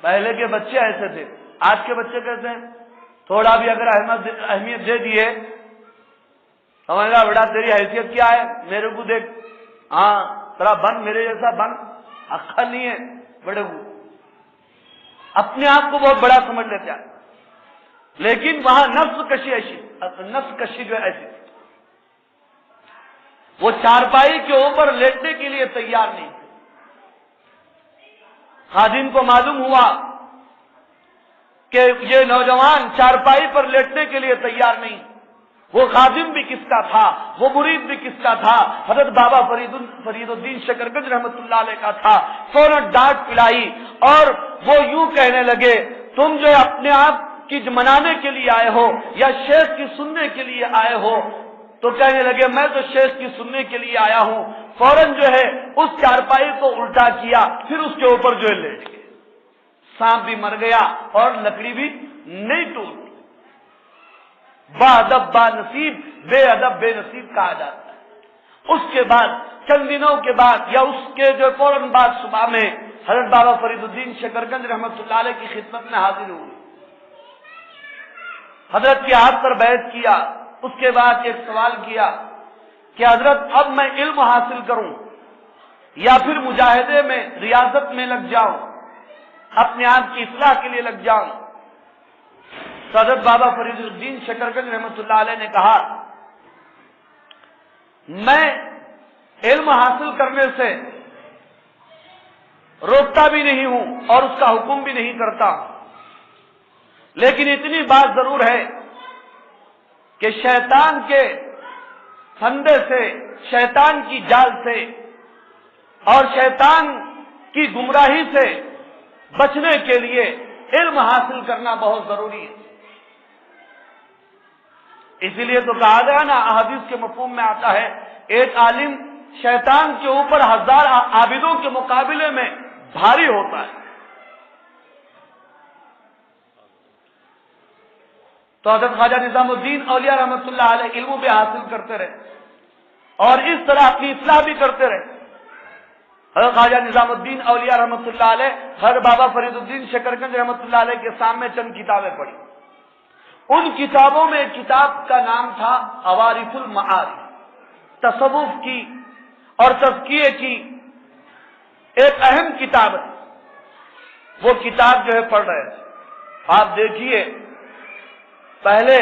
پہلے کے بچے ایسے تھے، آج کے بچے کیسے ہیں؟ تھوڑا بھی اگر اہمیت دے دیے، سمجھ رہا بیٹا تیری حیثیت کیا ہے، میرے کو دیکھ، ہاں ترا بن میرے جیسا بن، عقل نہیں ہے بڑے کو، اپنے آپ کو بہت بڑا سمجھ لیتے ہیں۔ لیکن وہاں نفس کشی جو ایسی تھی، وہ چارپائی کے اوپر لیٹنے کے لیے تیار نہیں۔ خادم کو معلوم ہوا کہ یہ نوجوان چارپائی پر لیٹنے کے لیے تیار نہیں۔ وہ خادم بھی کس کا تھا، وہ مرید بھی کس کا تھا؟ حضرت بابا فرید الدین شکرگنج رحمۃ اللہ علیہ کا تھا۔ فوراً ڈانٹ پلائی اور وہ یوں کہنے لگے تم جو اپنے آپ کی منانے کے لیے آئے ہو یا شیخ کی سننے کے لیے آئے ہو؟ تو کہنے لگے میں تو شیخ کی سننے کے لیے آیا ہوں۔ فوراً جو ہے اس چارپائی کو الٹا کیا، پھر اس کے اوپر جو ہے لیٹ گئے۔ سانپ بھی مر گیا اور لکڑی بھی نہیں ٹوٹ۔ با ادب با نصیب، بے ادب بے نصیب کہا جاتا ہے۔ اس کے بعد چند دنوں کے بعد یا اس کے جو فوراً بعد صبح میں حضرت بابا فرید الدین شکرگنج رحمۃ اللہ علیہ کی خدمت میں حاضر ہوئے، حضرت کے ہاتھ پر بیعت کیا۔ اس کے بعد ایک سوال کیا کہ حضرت اب میں علم حاصل کروں یا پھر مجاہدے میں ریاضت میں لگ جاؤں، اپنے آپ کی اصلاح کے لیے لگ جاؤں؟ تو حضرت بابا فرید الدین شکرگنج رحمۃ اللہ علیہ نے کہا میں علم حاصل کرنے سے روکتا بھی نہیں ہوں اور اس کا حکم بھی نہیں کرتا، لیکن اتنی بات ضرور ہے کہ شیطان کے پھندے سے، شیطان کی جال سے اور شیطان کی گمراہی سے بچنے کے لیے علم حاصل کرنا بہت ضروری ہے۔ اسی لیے تو کہا گیا نا، احادیث کے مفہوم میں آتا ہے ایک عالم شیطان کے اوپر 1000 عابدوں کے مقابلے میں بھاری ہوتا ہے۔ تو حضرت خواجہ نظام الدین اولیاء رحمۃ اللہ علیہ علم بھی حاصل کرتے رہے اور اس طرح اپنی اصلاح بھی کرتے رہے. حضرت خواجہ نظام الدین اولیاء رحمۃ اللہ علیہ حضرت بابا فرید الدین شکرگنج رحمۃ اللہ علیہ کے سامنے چند کتابیں پڑھی. ان کتابوں میں ایک کتاب کا نام تھا عوارف المعارف، تصوف کی اور تزکیے کی ایک اہم کتاب ہے. وہ کتاب جو ہے پڑھ رہے تھے. آپ دیکھیے پہلے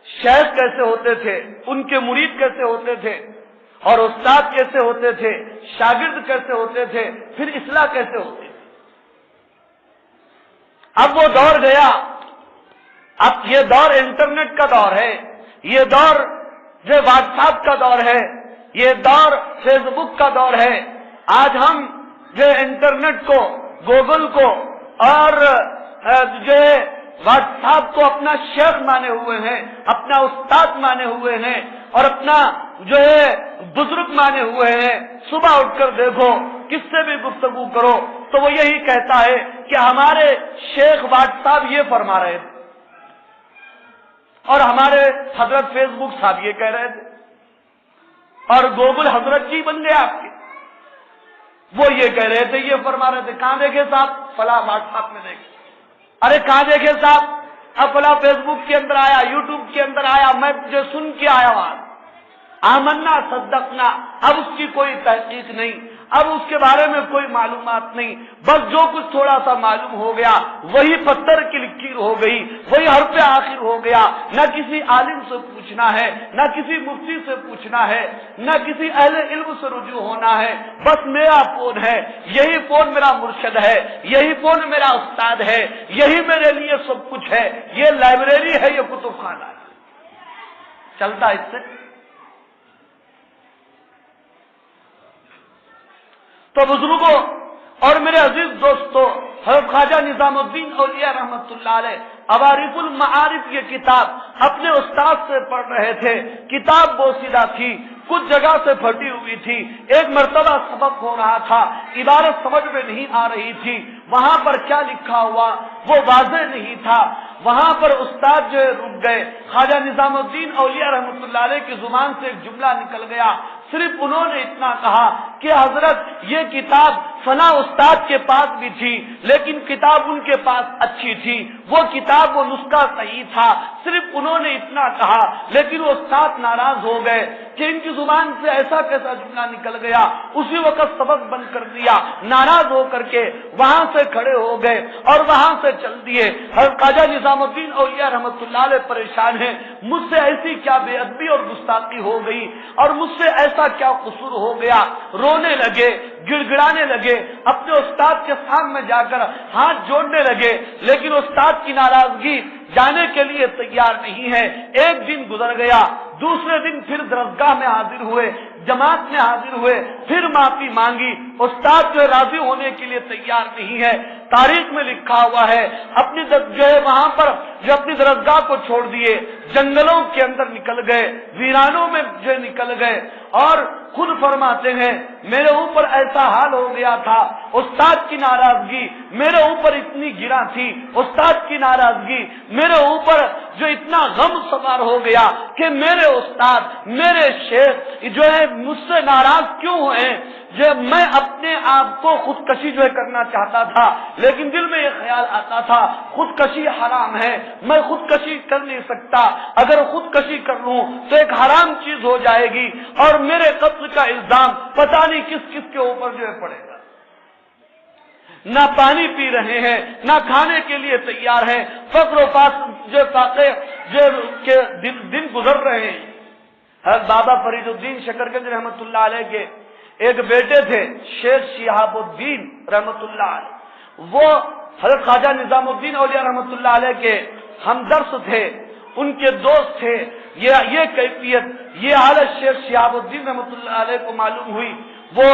شیخ کیسے ہوتے تھے، ان کے مرید کیسے ہوتے تھے اور استاد کیسے ہوتے تھے، شاگرد کیسے ہوتے تھے، پھر اصلاح کیسے ہوتے تھے. اب وہ دور گیا. اب یہ دور انٹرنیٹ کا دور ہے، یہ دور جو واٹس ایپ کا دور ہے، یہ دور فیس بک کا دور ہے. آج ہم جو انٹرنیٹ کو، گوگل کو اور جو واٹس ایپ کو اپنا شیخ مانے ہوئے ہیں، اپنا استاد مانے ہوئے ہیں اور اپنا جو ہے بزرگ مانے ہوئے ہیں. صبح اٹھ کر دیکھو، کس سے بھی گفتگو کرو تو وہ یہی کہتا ہے کہ ہمارے شیخ واٹس ایپ یہ فرما رہے تھے اور ہمارے حضرت فیس بک صاحب یہ کہہ رہے تھے اور گوگل حضرت جی بن گئے آپ کے، وہ یہ کہہ رہے تھے، یہ فرما رہے تھے. کہاں دیکھے صاحب؟ فلاں واٹس ایپ میں دیکھے. ارے کہاں دیکھے صاحب؟ اب فلاں فیس بک کے اندر آیا، یوٹیوب کے اندر آیا، میں جو سن کے آیا وہاں. آمنا صدقنا. اب اس کی کوئی تحقیق نہیں، اب اس کے بارے میں کوئی معلومات نہیں، بس جو کچھ تھوڑا سا معلوم ہو گیا وہی پتھر کی لکیر ہو گئی، وہی حرف آخر ہو گیا. نہ کسی عالم سے پوچھنا ہے، نہ کسی مفتی سے پوچھنا ہے، نہ کسی اہل علم سے رجوع ہونا ہے. بس میرا فون ہے، یہی فون میرا مرشد ہے، یہی فون میرا استاد ہے، یہی میرے لیے سب کچھ ہے. یہ لائبریری ہے، یہ کتب خانہ ہے. چلتا اس سے. تو بزرگوں اور میرے عزیز دوستوں، حضرت خواجہ نظام الدین اولیاء رحمۃ اللہ علیہ عوارف المعارف یہ کتاب اپنے استاد سے پڑھ رہے تھے. کتاب بوسیدہ تھی، کچھ جگہ سے پھٹی ہوئی تھی. ایک مرتبہ سبق ہو رہا تھا، عبارت سمجھ میں نہیں آ رہی تھی، وہاں پر کیا لکھا ہوا وہ واضح نہیں تھا. وہاں پر استاد جو رک گئے. خواجہ نظام الدین اولیاء رحمۃ اللہ علیہ کی زبان سے ایک جملہ نکل گیا. صرف انہوں نے اتنا کہا کہ حضرت یہ کتاب فلاں استاد کے پاس بھی تھی لیکن کتاب ان کے پاس اچھی تھی، وہ کتاب وہ نسخہ صحیح تھا. صرف انہوں نے اتنا کہا لیکن وہ استاد ناراض ہو گئے کہ ان کی زبان سے ایسا کیسا جملہ نکل گیا. اسی وقت سبق بند کر دیا. ناراض ہو کر کے وہاں سے کھڑے ہو گئے اور وہاں سے چل دیے. حضرت خواجہ نظام الدین اولیاء رحمۃ اللہ علیہ پریشان ہیں، مجھ سے ایسی کیا بے ادبی اور گستاخی ہو گئی اور مجھ سے ایسا کیا قصور ہو گیا. رونے لگے، گڑ گڑانے لگے، اپنے استاد کے سامنے جا کر ہاتھ جوڑنے لگے. لیکن استاد کی ناراضگی جانے کے لیے تیار نہیں ہے. ایک دن گزر گیا، دوسرے دن پھر درسگاہ میں حاضر ہوئے، جماعت میں حاضر ہوئے، پھر معافی مانگی. استاد جو راضی ہونے کے لیے تیار نہیں ہے. تاریخ میں لکھا ہوا ہے اپنی جو ہے وہاں پر جو اپنی درسگاہ کو چھوڑ دیے، جنگلوں کے اندر نکل گئے، ویرانوں میں جو نکل گئے اور خود فرماتے ہیں میرے اوپر ایسا حال ہو گیا تھا، استاد کی ناراضگی میرے اوپر اتنی گرا تھی، استاد کی ناراضگی میرے اوپر جو اتنا غم سوار ہو گیا کہ میرے استاد میرے شیخ جو ہے مجھ سے ناراض کیوں ہوئے. جب میں اپنے آپ کو خودکشی جو ہے کرنا چاہتا تھا لیکن دل میں یہ خیال آتا تھا خودکشی حرام ہے، میں خودکشی کر نہیں سکتا. اگر خودکشی کر لوں تو ایک حرام چیز ہو جائے گی اور میرے قتل کا الزام پتہ نہیں کس کس کے اوپر جو ہے پڑے گا. نہ پانی پی رہے ہیں، نہ کھانے کے لیے تیار ہیں، فقر و پاس جو فاقے جو کے دن گزر رہے ہیں. حضرت بابا فرید الدین شکرگنج رحمۃ اللہ علیہ کے ایک بیٹے تھے شیخ شہاب الدین رحمۃ اللہ علیہ. وہ حضرت خواجہ نظام الدین اولیاء رحمۃ اللہ علیہ کے ہمدرس تھے، ان کے دوست تھے. یہ کیفیت، یہ حالت شیخ شہاب الدین رحمۃ اللہ علیہ کو معلوم ہوئی. وہ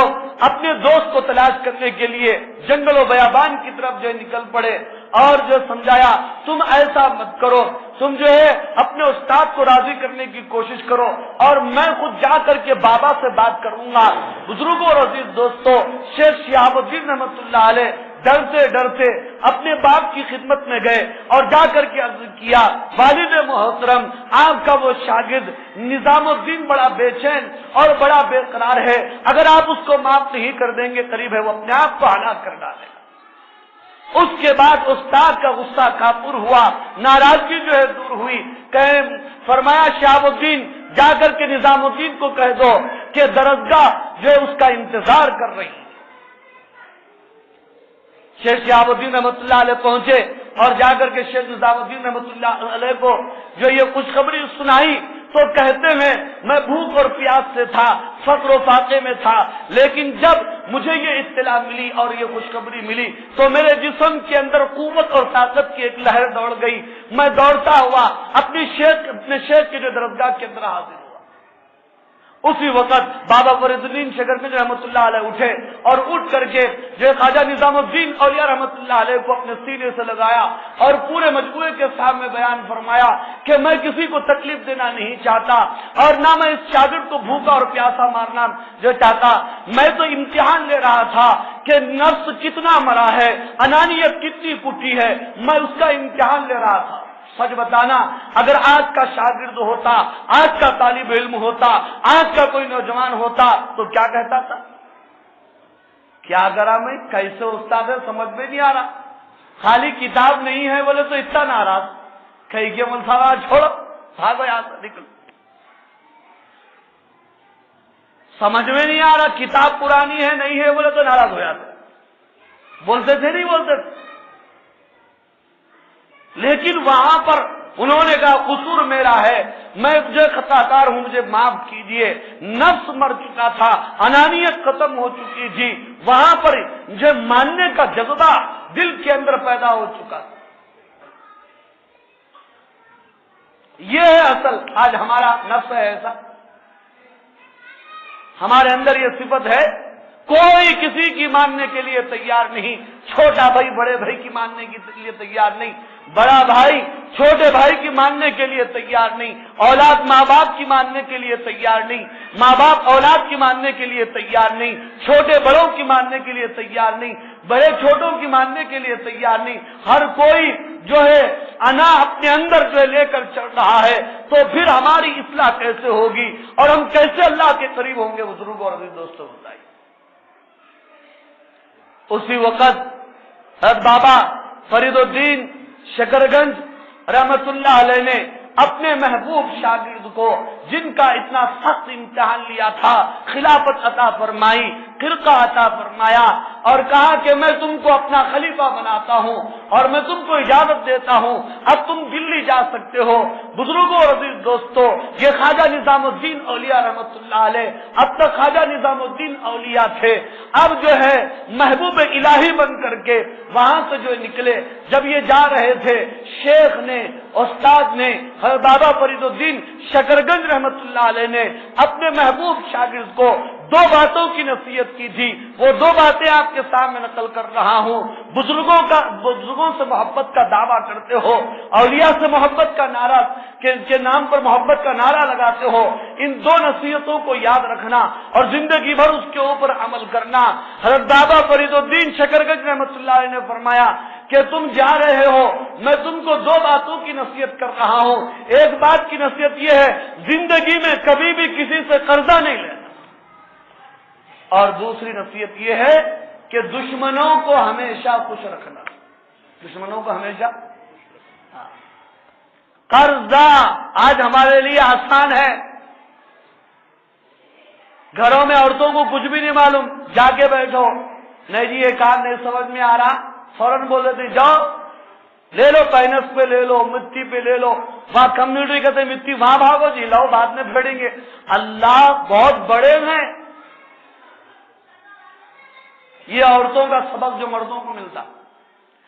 اپنے دوست کو تلاش کرنے کے لیے جنگل و بیابان کی طرف جو نکل پڑے اور جو سمجھایا تم ایسا مت کرو، تم جو ہے اپنے استاد کو راضی کرنے کی کوشش کرو اور میں خود جا کر کے بابا سے بات کروں گا. بزرگوں اور عزیز دوستوں، شیخ شہاب الدین رحمۃ اللہ علیہ ڈرتے ڈرتے اپنے باپ کی خدمت میں گئے اور جا کر کے عرض کیا والد محترم آپ کا وہ شاگرد نظام الدین بڑا بے چین اور بڑا بے قرار ہے، اگر آپ اس کو معاف نہیں کر دیں گے قریب ہے وہ اپنے آپ کو ہلاک کر ڈالے گا۔ اس کے بعد استاد کا غصہ کافور ہوا، ناراضگی جو ہے دور ہوئی، فرمایا شہاب الدین جا کر کے نظام الدین کو کہہ دو کہ درسگاہ جو ہے اس کا انتظار کر رہی ہے۔ شیخ شہاب الدین رحمۃ اللہ علیہ پہنچے اور جا کر کے شیخ نظام الدین رحمۃ اللہ علیہ کو جو یہ خوشخبری سنائی تو کہتے ہیں میں بھوک اور پیاس سے تھا، فقر و فاقے میں تھا، لیکن جب مجھے یہ اطلاع ملی اور یہ خوشخبری ملی تو میرے جسم کے اندر قوت اور طاقت کی ایک لہر دوڑ گئی، میں دوڑتا ہوا اپنے شیخ کے جو درگاہ کے اندر حاضر ہوا۔ اسی وقت بابا فرید الدین شکرگنج رحمۃ اللہ علیہ اٹھے اور اٹھ کر کے جو خواجہ نظام الدین اولیاء رحمۃ اللہ علیہ کو اپنے سینے سے لگایا اور پورے مجموعے کے سامنے بیان فرمایا کہ میں کسی کو تکلیف دینا نہیں چاہتا اور نہ میں اس شاگرد کو بھوکا اور پیاسا مارنا جو چاہتا، میں تو امتحان لے رہا تھا کہ نفس کتنا مرا ہے، انانیت کتنی پٹی ہے، میں اس کا امتحان لے رہا تھا۔ سچ بتانا اگر آج کا شاگرد ہوتا، آج کا طالب علم ہوتا، آج کا کوئی نوجوان ہوتا تو کیا کہتا تھا؟ کیا کرا میں، کیسے استاد ہے سمجھ میں نہیں آ رہا، خالی کتاب نہیں ہے بولے تو اتنا ناراض، کہیں کہ ملسا چھوڑو بھاگو یہاں سے نکل، سمجھ میں نہیں آ رہا، کتاب پرانی ہے نہیں ہے بولے تو ناراض ہو جاتے، بولتے تھے نہیں بولتے تھے؟ لیکن وہاں پر انہوں نے کہا قصور میرا ہے، میں جو خطا کار ہوں مجھے معاف کیجئے، نفس مر چکا تھا، انانیت ختم ہو چکی تھی، وہاں پر جو ماننے کا جذبہ دل کے اندر پیدا ہو چکا تھا۔ یہ ہے اصل، آج ہمارا نفس ہے ایسا، ہمارے اندر یہ صفت ہے، کوئی کسی کی ماننے کے لیے تیار نہیں، چھوٹا بھائی بڑے بھائی کی ماننے کے لیے تیار نہیں، بڑا بھائی چھوٹے بھائی کی ماننے کے لیے تیار نہیں، اولاد ماں باپ کی ماننے کے لیے تیار نہیں، ماں باپ اولاد کی ماننے کے لیے تیار نہیں، چھوٹے بڑوں کی ماننے کے لیے تیار نہیں، بڑے چھوٹوں کی ماننے کے لیے تیار نہیں، ہر کوئی جو ہے انا اپنے اندر جو لے کر چل رہا ہے، تو پھر ہماری اصلاح کیسے ہوگی اور ہم کیسے اللہ کے قریب ہوں گے؟ بزرگوں اور عزیز دوستوں بتائیے۔ اسی وقت بابا فرید الدین شکرگنج رحمت اللہ علیہ نے اپنے محبوب شاگرد کو جن کا اتنا سخت امتحان لیا تھا خلافت عطا فرمائی، خرقہ عطا فرمایا اور کہا کہ میں تم کو اپنا خلیفہ بناتا ہوں اور میں تم کو اجازت دیتا ہوں، اب تم دلی جا سکتے ہو۔ بزرگوں اور عزیز دوستو، یہ خواجہ نظام الدین اولیاء رحمت اللہ علیہ اب تک خواجہ نظام الدین اولیاء تھے، اب جو ہے محبوب الہی بن کر کے وہاں سے جو نکلے، جب یہ جا رہے تھے شیخ نے، استاد نے، بابا فرید الدین شکرگنج رحمت اللہ علیہ نے اپنے محبوب شاگرد کو دو باتوں کی نصیحت کی تھی، وہ دو باتیں آپ کے سامنے نقل کر رہا ہوں۔ بزرگوں سے محبت کا دعویٰ کرتے ہو، اولیاء سے محبت کا نعرہ کے نام پر محبت کا نعرہ لگاتے ہو، ان دو نصیحتوں کو یاد رکھنا اور زندگی بھر اس کے اوپر عمل کرنا۔ حضرت بابا فرید الدین شکرگنج رحمت اللہ علیہ نے فرمایا کہ تم جا رہے ہو، میں تم کو دو باتوں کی نصیحت کر رہا ہوں۔ ایک بات کی نصیحت یہ ہے زندگی میں کبھی بھی کسی سے قرضہ نہیں لینا، اور دوسری نصیحت یہ ہے کہ دشمنوں کو ہمیشہ خوش رکھنا، دشمنوں کو ہمیشہ قرضہ آج ہمارے لیے آسان ہے، گھروں میں عورتوں کو کچھ بھی نہیں معلوم، جا کے بیٹھو، نہیں جی یہ کام نہیں سمجھ میں آ رہا، فوراً بول دیتے جاؤ لے لو، پینس پہ لے لو، مٹی پہ لے لو، وہاں کمیونٹی کہتے مٹی وہاں بھاگو جی لاؤ بعد میں پھیڑیں گے۔ اللہ بہت بڑے ہیں، یہ عورتوں کا سبق جو مردوں کو ملتا،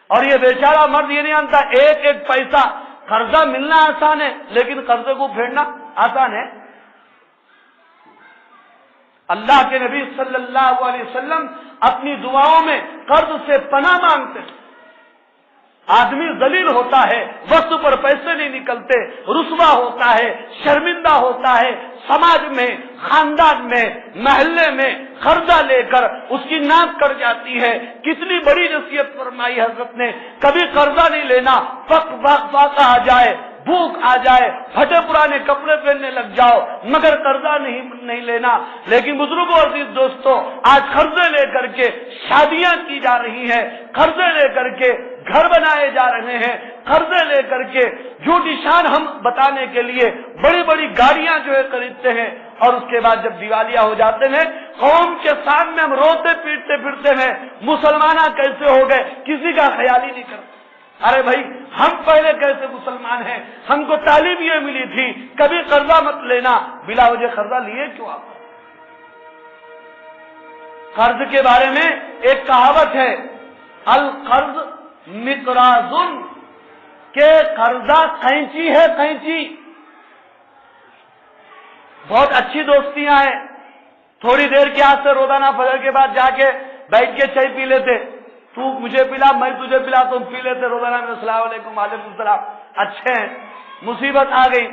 اور یہ بیچارہ مرد یہ نہیں جانتا ایک ایک پیسہ، قرضہ ملنا آسان ہے لیکن قرضے کو پھیرنا آسان ہے۔ اللہ کے نبی صلی اللہ علیہ وسلم اپنی دعاؤں میں قرض سے پناہ مانگتے ہیں، آدمی ذلیل ہوتا ہے، وقت پر پیسے نہیں نکلتے، رسوا ہوتا ہے، شرمندہ ہوتا ہے، سماج میں، خاندان میں، محلے میں قرضہ لے کر اس کی ناک کٹ جاتی ہے۔ کتنی بڑی نصیحت فرمائی حضرت نے، کبھی قرضہ نہیں لینا، فاقہ آ جائے، بھوک آ جائے، پھٹے پرانے کپڑے پہننے لگ جاؤ، مگر قرضہ نہیں لینا۔ لیکن بزرگوں عزیز دوستوں، آج قرضے لے کر کے شادیاں کی جا رہی ہیں، قرضے لے کر کے گھر بنائے جا رہے ہیں، قرضے لے کر کے جھوٹی شان ہم بتانے کے لیے بڑی بڑی گاڑیاں جو ہے خریدتے ہیں، اور اس کے بعد جب دیوالیہ ہو جاتے ہیں قوم کے سامنے ہم روتے پیٹتے پھرتے ہیں، مسلمانہ کیسے ہو گئے، کسی کا خیال ہی نہیں کرتے۔ ارے بھائی، ہم پہلے کیسے مسلمان ہیں؟ ہم کو تعلیم یہ ملی تھی کبھی قرضہ مت لینا، بلا وجہ قرضہ لیے کیوں آپ؟ قرض کے بارے میں ایک کہاوت ہے، القرض مقراض، کہ قرضہ قینچی ہے، قینچی۔ بہت اچھی دوستیاں ہیں، تھوڑی دیر کے ہاتھ سے روزانہ فجر کے بعد جا کے بیٹھ کے چائے پی لیتے، تو مجھے پلا میں تجھے پلا، تم پی لیتے روزانہ میں، السلام علیکم وعلیکم السلام، اچھے ہیں۔ مصیبت آ گئی،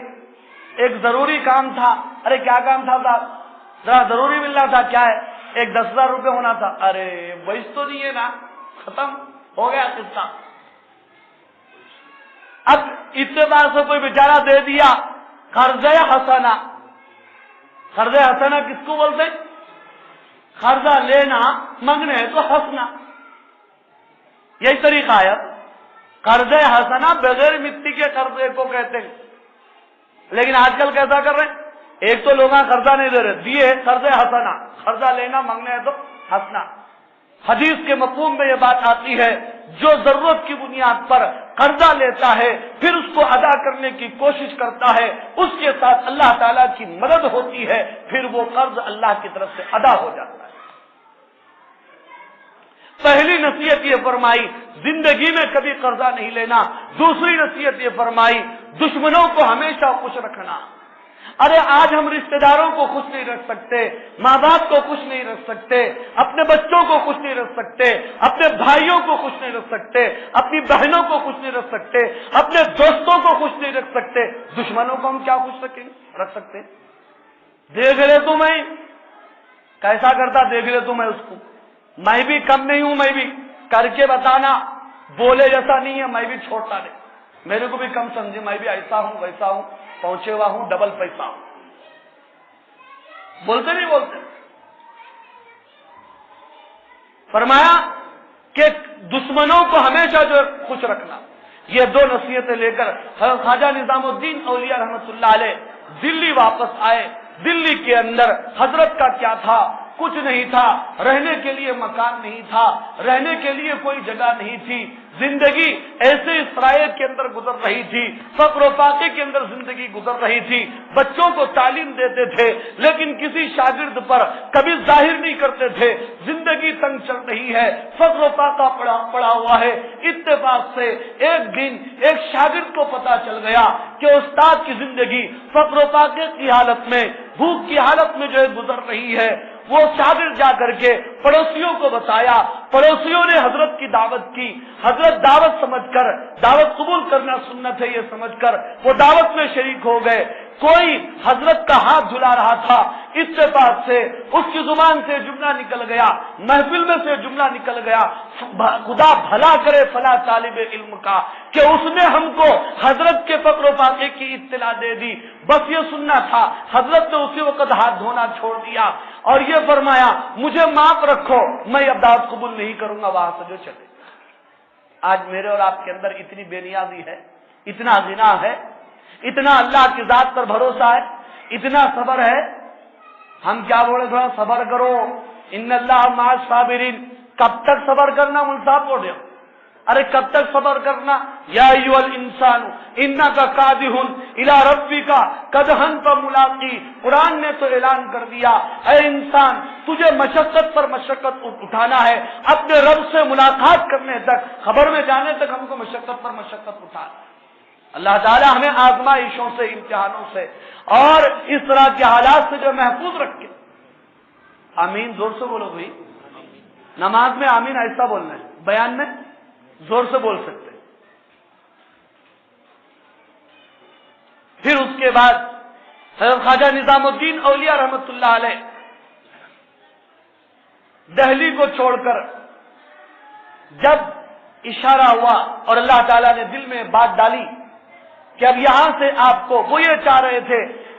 ایک ضروری کام تھا، ارے کیا کام تھا صاحب؟ ذرا ضروری ملنا تھا، کیا ہے؟ ایک 10,000 روپے ہونا تھا، ارے ویس تو نہیں ہے نا، ختم ہو گیا قصہ۔ اب اتفاق سے کوئی بیچارہ دے دیا، قرض حسنہ۔ قرض حسنہ کس کو بولتے؟ قرضہ لینا مانگنے ہے تو ہنسنا، یہی طریقہ ہے۔ قرض حسنہ بغیر مٹی کے قرضے کو کہتے ہیں، لیکن آج کل کیسا کر رہے ہیں؟ ایک تو لوگ قرضہ نہیں دے رہے، دیے قرض حسنہ، قرضہ لینا مانگنے ہے تو ہنسنا۔ حدیث کے مفہوم میں یہ بات آتی ہے، جو ضرورت کی بنیاد پر قرضہ لیتا ہے پھر اس کو ادا کرنے کی کوشش کرتا ہے، اس کے ساتھ اللہ تعالیٰ کی مدد ہوتی ہے، پھر وہ قرض اللہ کی طرف سے ادا ہو جاتا ہے۔ پہلی نصیحت یہ فرمائی، زندگی میں کبھی قرضہ نہیں لینا۔ دوسری نصیحت یہ فرمائی، دشمنوں کو ہمیشہ خوش رکھنا۔ ارے آج ہم رشتہ داروں کو خوش نہیں رکھ سکتے، ماں باپ کو خوش نہیں رکھ سکتے، اپنے بچوں کو خوش نہیں رکھ سکتے، اپنے بھائیوں کو خوش نہیں رکھ سکتے، اپنی بہنوں کو خوش نہیں رکھ سکتے، اپنے دوستوں کو خوش نہیں رکھ سکتے، دشمنوں کو ہم کیا خوش رکھ سکتے؟ دیکھ لے تو میں کیسا کرتا، دیکھ لے تو میں اس کو، میں بھی کم نہیں ہوں، میں بھی کر کے بتانا، بولے جیسا نہیں ہے، میں بھی چھوٹا نہیں، میرے کو بھی کم سمجھے، میں بھی ایسا ہوں ویسا ہوں، پہنچے ہوا ہوں، ڈبل پیسہ ہوں، بولتے نہیں بولتے۔ فرمایا کہ دشمنوں کو ہمیشہ جو خوش رکھنا۔ یہ دو نصیحتیں لے کر حضرت خواجہ نظام الدین اولیاء رحمۃ اللہ علیہ دلی واپس آئے۔ دلی کے اندر حضرت کا کیا تھا؟ کچھ نہیں تھا، رہنے کے لیے مکان نہیں تھا، رہنے کے لیے کوئی جگہ نہیں تھی، زندگی ایسے سرائے کے اندر گزر رہی تھی، فقر و فاقے کے اندر زندگی گزر رہی تھی۔ بچوں کو تعلیم دیتے تھے لیکن کسی شاگرد پر کبھی ظاہر نہیں کرتے تھے، زندگی تنگ چل رہی ہے، فقر و فاقہ پڑا ہوا ہے۔ اتفاق سے ایک دن ایک شاگرد کو پتا چل گیا کہ استاد کی زندگی فقر و فاقے کی حالت میں، بھوک کی حالت میں جو ہے گزر رہی ہے۔ وہ شاگرد جا کر کے پڑوسیوں کو بتایا، پڑوسیوں نے حضرت کی دعوت کی، حضرت دعوت سمجھ کر، دعوت قبول کرنا سنت ہے یہ سمجھ کر وہ دعوت میں شریک ہو گئے۔ کوئی حضرت کا ہاتھ دھلا رہا تھا، اتفاق سے اس کی زبان سے جملہ نکل گیا، محفل میں سے جملہ نکل گیا، خدا بھلا کرے فلاں طالب علم کا کہ اس نے ہم کو حضرت کے فقر و فاقے کی اطلاع دے دی، بس یہ سننا تھا۔ حضرت نے اسی وقت ہاتھ دھونا چھوڑ دیا اور یہ فرمایا مجھے معاف رکھو، میں اب دعوت قبول نہیں کروں گا، وہاں سے جو چلے۔ آج میرے اور آپ کے اندر اتنی بے نیازی ہے، اتنا غنا ہے، اتنا اللہ کی ذات پر بھروسہ ہے، اتنا صبر ہے، ہم کیا بولے تھوڑا صبر کرو، ان اللہ مع الصابرین۔ کب تک صبر کرنا؟ ملصاب بول رہے ہو، ارے کب تک صبر کرنا؟ یا ایھا الانسان انک کادح الی ربک کدحا فملاقی۔ قرآن نے تو اعلان کر دیا، اے انسان تجھے مشقت پر مشقت اٹھانا ہے، اپنے رب سے ملاقات کرنے تک، خبر میں جانے تک ہم کو مشقت پر مشقت اٹھانا۔ اللہ تعالیٰ ہمیں آزمائشوں سے، امتحانوں سے اور اس طرح کے حالات سے جو محفوظ رکھے۔ آمین زور سے بولو بھائی، نماز میں آمین ایسا بولنا ہے، بیان میں زور سے بول سکتے، کے بعد حضرت خواجہ نظام الدین اولیاء رحمت اللہ علیہ دہلی کو چھوڑ کر جب اشارہ ہوا اور اللہ تعالیٰ نے دل میں بات ڈالی کہ اب یہاں سے آپ کو، وہ یہ چاہ رہے تھے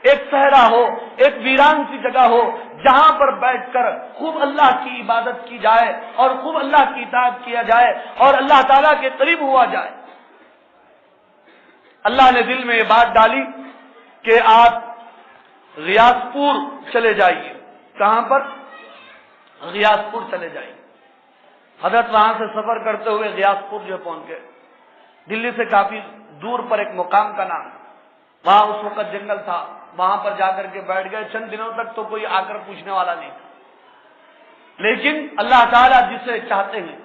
ایک صحرا ہو، ایک ویران سی جگہ ہو جہاں پر بیٹھ کر خوب اللہ کی عبادت کی جائے اور خوب اللہ کی اطاعت کیا جائے اور اللہ تعالیٰ کے قریب ہوا جائے. اللہ نے دل میں یہ بات ڈالی کہ آپ غیاث پور چلے جائیے. کہاں پر؟ غیاث پور چلے جائیے. حضرت وہاں سے سفر کرتے ہوئے غیاث پور جو پہنچ گئے. دلی سے کافی دور پر ایک مقام کا نام، وہاں اس وقت جنگل تھا، وہاں پر جا کر کے بیٹھ گئے. چند دنوں تک تو کوئی آ کر پوچھنے والا نہیں تھا، لیکن اللہ تعالیٰ جسے چاہتے ہیں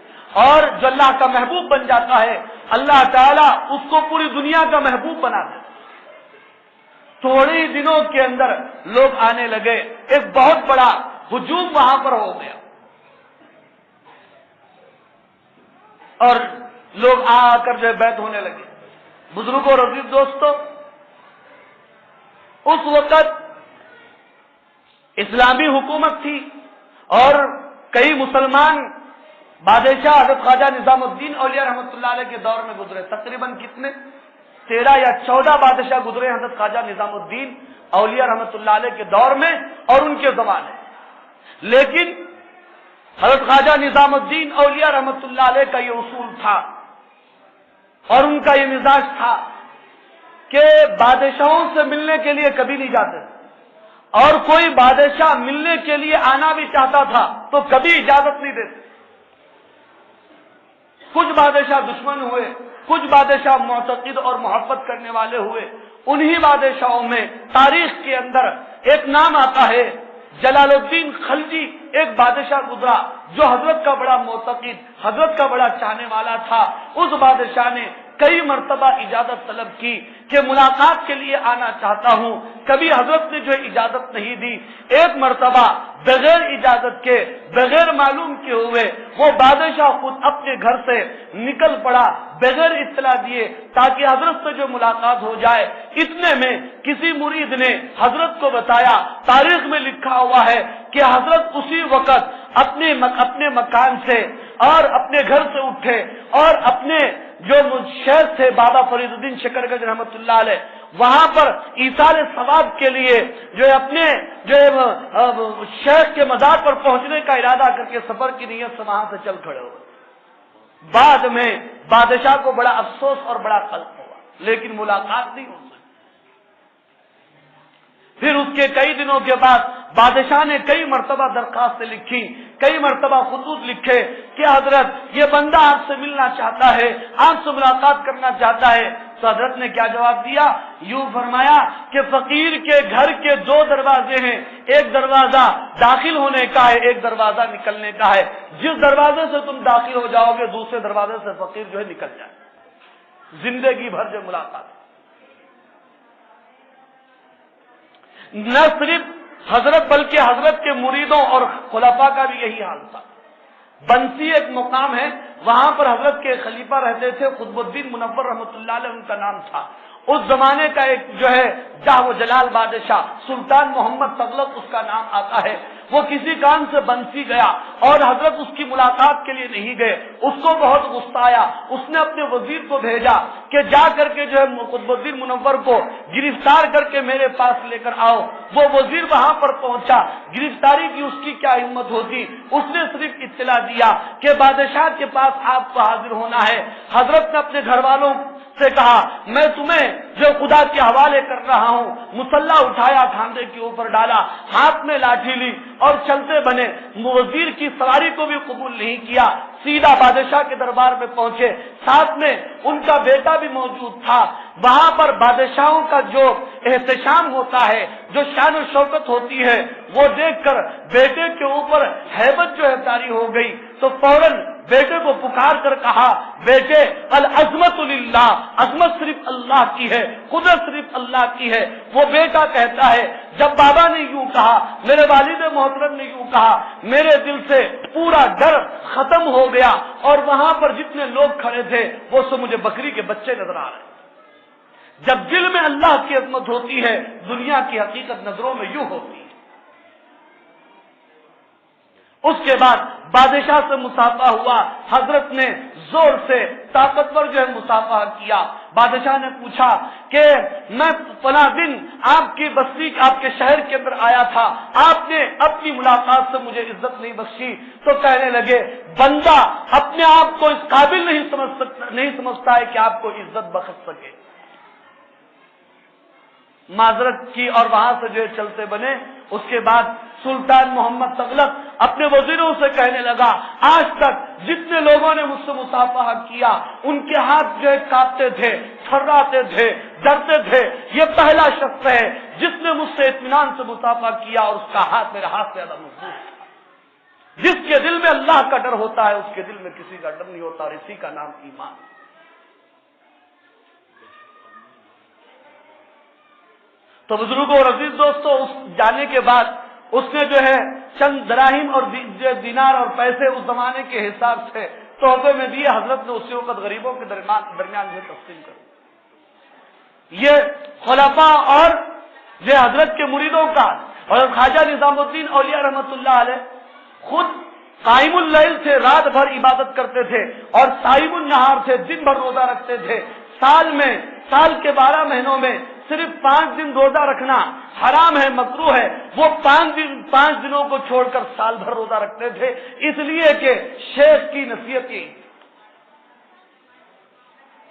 اور جو اللہ کا محبوب بن جاتا ہے اللہ تعالیٰ اس کو پوری دنیا کا محبوب بنا دیتا. تھوڑے ہی دنوں کے اندر لوگ آنے لگے، ایک بہت بڑا ہجوم وہاں پر ہو گیا اور لوگ آ کر جو بیعت ہونے لگے. بزرگوں اور عزیز دوستوں، اس وقت اسلامی حکومت تھی اور کئی مسلمان بادشاہ حضرت خواجہ نظام الدین اولیاء رحمۃ اللہ علیہ کے دور میں گزرے. تقریباً کتنے 13 یا 14 بادشاہ گزرے حضرت خواجہ نظام الدین اولیاء رحمۃ اللہ علیہ کے دور میں اور ان کے زمانے. لیکن حضرت خواجہ نظام الدین اولیاء رحمۃ اللہ علیہ کا یہ اصول تھا اور ان کا یہ مزاج تھا کہ بادشاہوں سے ملنے کے لیے کبھی نہیں جاتے، اور کوئی بادشاہ ملنے کے لیے آنا بھی چاہتا تھا تو کبھی اجازت نہیں دیتے. کچھ بادشاہ دشمن ہوئے، کچھ بادشاہ معتقد اور محبت کرنے والے ہوئے. انہی بادشاہوں میں تاریخ کے اندر ایک نام آتا ہے جلال الدین خلجی. ایک بادشاہ گزرا جو حضرت کا بڑا معتقد، حضرت کا بڑا چاہنے والا تھا. اس بادشاہ نے کئی مرتبہ اجازت طلب کی کہ ملاقات کے لیے آنا چاہتا ہوں. کبھی حضرت نے جو اجازت نہیں دی. ایک مرتبہ بغیر اجازت کے، بغیر معلوم کیے ہوئے وہ بادشاہ خود اپنے گھر سے نکل پڑا بغیر اطلاع دیے تاکہ حضرت سے جو ملاقات ہو جائے. اتنے میں کسی مرید نے حضرت کو بتایا، تاریخ میں لکھا ہوا ہے کہ حضرت اسی وقت اپنے مکان سے اور اپنے گھر سے اٹھے اور اپنے جو شیخ تھے بابا فرید الدین شکرگنج رحمۃ اللہ علیہ، وہاں پر ایصال ثواب کے لیے جو اپنے شیخ کے مزار پر پہنچنے کا ارادہ کر کے سفر کی نیت سے وہاں سے چل کھڑے ہوئے. بعد میں بادشاہ کو بڑا افسوس اور بڑا قلق ہوا، لیکن ملاقات نہیں ہو سکی. پھر اس کے کئی دنوں کے بعد بادشاہ نے کئی مرتبہ درخواستیں لکھی، کئی مرتبہ خطوط لکھے کہ حضرت یہ بندہ آپ سے ملنا چاہتا ہے، آپ سے ملاقات کرنا چاہتا ہے. تو حضرت نے کیا جواب دیا؟ یوں فرمایا کہ فقیر کے گھر کے 2 دروازے ہیں، ایک دروازہ داخل ہونے کا ہے، ایک دروازہ نکلنے کا ہے. جس دروازے سے تم داخل ہو جاؤ گے دوسرے دروازے سے فقیر جو ہے نکل جائے. زندگی بھر جو ملاقات. نہ صرف حضرت بلکہ حضرت کے مریدوں اور خلفاء کا بھی یہی حال تھا. بنسی ایک مقام ہے، وہاں پر حضرت کے خلیفہ رہتے تھے قطب الدین منور رحمۃ اللہ علیہ، ان کا نام تھا. اس زمانے کا ایک جو ہے جاہ و جلال بادشاہ سلطان محمد تغلق اس کا نام آتا ہے. وہ کسی کام سے بنسی گیا اور حضرت اس کی ملاقات کے لیے نہیں گئے. اس کو بہت غصہ آیا. اس نے اپنے وزیر کو بھیجا کہ جا کر کے جو ہے قطب الدین منور کو گرفتار کر کے میرے پاس لے کر آؤ. وہ وزیر وہاں پر پہنچا. گرفتاری کی اس کی کیا ہمت ہوتی، اس نے صرف اطلاع دیا کہ بادشاہ کے پاس آپ کو حاضر ہونا ہے. حضرت نے اپنے گھر والوں سے کہا میں تمہیں جو خدا کے حوالے کر رہا ہوں. مسلح اٹھایا، کھاندے کے اوپر ڈالا، ہاتھ میں لاٹھی لی اور چلتے بنے. وزیر کی سواری کو بھی قبول نہیں کیا، سیدھا بادشاہ کے دربار میں پہنچے. ساتھ میں ان کا بیٹا بھی موجود تھا. وہاں پر بادشاہوں کا جو احتشام ہوتا ہے، جو شان و شوکت ہوتی ہے، وہ دیکھ کر بیٹے کے اوپر ہیبت جو ہے طاری ہو گئی. تو فوراً بیٹے کو پکار کر کہا بیٹے العظمت للہ، عظمت صرف اللہ کی ہے، قدرت صرف اللہ کی ہے. وہ بیٹا کہتا ہے جب بابا نے یوں کہا، میرے والد محترم نے یوں کہا، میرے دل سے پورا ڈر ختم ہو گیا اور وہاں پر جتنے لوگ کھڑے تھے وہ سب مجھے بکری کے بچے نظر آ رہے. جب دل میں اللہ کی عظمت ہوتی ہے دنیا کی حقیقت نظروں میں یوں ہوتی ہے۔ اس کے بعد بادشاہ سے مصافحہ ہوا، حضرت نے زور سے طاقتور جو ہے مصافحہ کیا۔ بادشاہ نے پوچھا کہ میں فلاں دن آپ کی بستی آپ کے شہر کے اندر آیا تھا، آپ نے اپنی ملاقات سے مجھے عزت نہیں بخشی۔ تو کہنے لگے بندہ اپنے آپ کو اس قابل نہیں سمجھتا ہے کہ آپ کو عزت بخش سکے۔ معذرت کی اور وہاں سے جو چلتے بنے۔ اس کے بعد سلطان محمد تغلق اپنے وزیروں سے کہنے لگا آج تک جتنے لوگوں نے مجھ سے مصافحہ کیا ان کے ہاتھ جو کانپتے تھے، تھراتے تھے، ڈرتے تھے، یہ پہلا شخص ہے جس نے مجھ سے اطمینان سے مصافحہ کیا اور اس کا ہاتھ میرے ہاتھ سے زیادہ مضبوط تھا۔ جس کے دل میں اللہ کا ڈر ہوتا ہے اس کے دل میں کسی کا ڈر نہیں ہوتا، اور اسی کا نام ایمان۔ تو بزرگوں اور عزیز دوستوں، اس جانے کے بعد اس نے جو ہے چند دراہم اور دینار اور پیسے اس زمانے کے حساب سے تحفے میں دیے۔ حضرت نے اسی وقت غریبوں کے درمیان سے تقسیم کر۔ یہ خلفاء اور یہ حضرت کے مریدوں کا، اور خواجہ نظام الدین اولیاء رحمۃ اللہ علیہ خود قائم اللیل تھے، رات بھر عبادت کرتے تھے، اور صائم النہار تھے، دن بھر روزہ رکھتے تھے۔ سال کے 12 مہینوں میں صرف 5 دن روزہ رکھنا حرام ہے، مکروہ ہے۔ وہ 5 دنوں کو چھوڑ کر سال بھر روزہ رکھتے تھے، اس لیے کہ شیخ کی نصیحت کی۔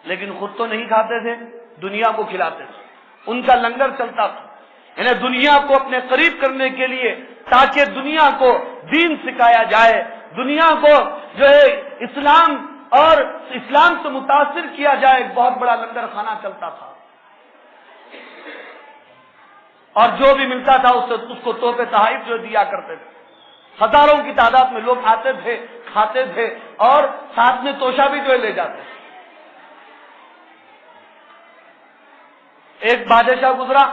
لیکن خود تو نہیں کھاتے تھے، دنیا کو کھلاتے تھے، ان کا لنگر چلتا تھا، یعنی دنیا کو اپنے قریب کرنے کے لیے، تاکہ دنیا کو دین سکھایا جائے، دنیا کو جو ہے اسلام اور اسلام سے متاثر کیا جائے۔ ایک بہت بڑا لنگر خانہ چلتا تھا، اور جو بھی ملتا تھا اس کو تحفے تحائف جو دیا کرتے تھے۔ ہزاروں کی تعداد میں لوگ آتے تھے، کھاتے تھے، اور ساتھ میں توشہ بھی جو لے جاتے تھے۔ ایک بادشاہ گزرا،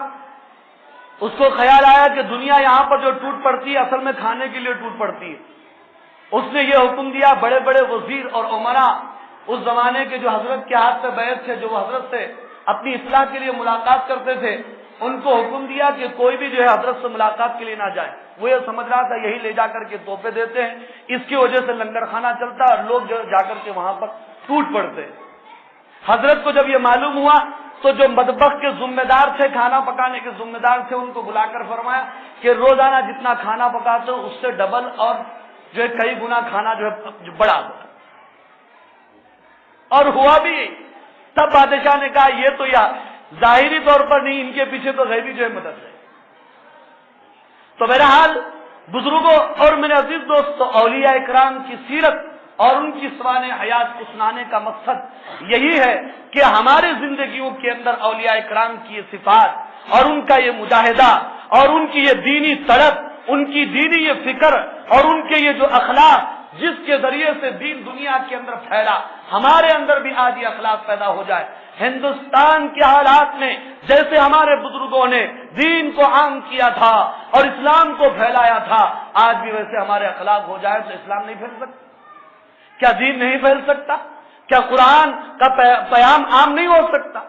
اس کو خیال آیا کہ دنیا یہاں پر جو ٹوٹ پڑتی ہے اصل میں کھانے کے لیے ٹوٹ پڑتی ہے۔ اس نے یہ حکم دیا، بڑے بڑے وزیر اور عمراء اس زمانے کے جو حضرت کے ہاتھ سے بیعت تھے، جو وہ حضرت سے اپنی اصلاح کے لیے ملاقات کرتے تھے، ان کو حکم دیا کہ کوئی بھی جو ہے حضرت سے ملاقات کے لیے نہ جائے۔ وہ یہ سمجھ رہا تھا یہی لے جا کر کے تحفے دیتے ہیں، اس کی وجہ سے لنگر خانہ چلتا ہے اور لوگ جو جا کر کے وہاں پر ٹوٹ پڑتے ہیں۔ حضرت کو جب یہ معلوم ہوا تو جو مطبخ کے ذمہ دار تھے، کھانا پکانے کے ذمہ دار تھے، ان کو بلا کر فرمایا کہ روزانہ جتنا کھانا پکاتے ہو اس سے ڈبل اور جو ہے کئی گنا کھانا جو ہے بڑھا دو۔ اور ہوا بھی۔ تب بادشاہ نے کہا یہ تو یا ظاہری طور پر نہیں، ان کے پیچھے تو غیبی جو ہے مدد ہے۔ تو بہرحال بزرگوں اور میرے عزیز دوستوں، اولیاء اکرام کی سیرت اور ان کی سوانح حیات کو سنانے کا مقصد یہی ہے کہ ہمارے زندگیوں کے اندر اولیاء اکرام کی یہ صفات اور ان کا یہ مجاہدہ اور ان کی یہ دینی طلب، ان کی دینی یہ فکر اور ان کے یہ جو اخلاق جس کے ذریعے سے دین دنیا کے اندر پھیلا، ہمارے اندر بھی آج یہ اخلاق پیدا ہو جائے۔ ہندوستان کے حالات میں جیسے ہمارے بزرگوں نے دین کو عام کیا تھا اور اسلام کو پھیلایا تھا، آج بھی ویسے ہمارے اخلاق ہو جائے تو اسلام نہیں پھیل سکتا؟ کیا دین نہیں پھیل سکتا؟ کیا قرآن کا پیام عام نہیں ہو سکتا؟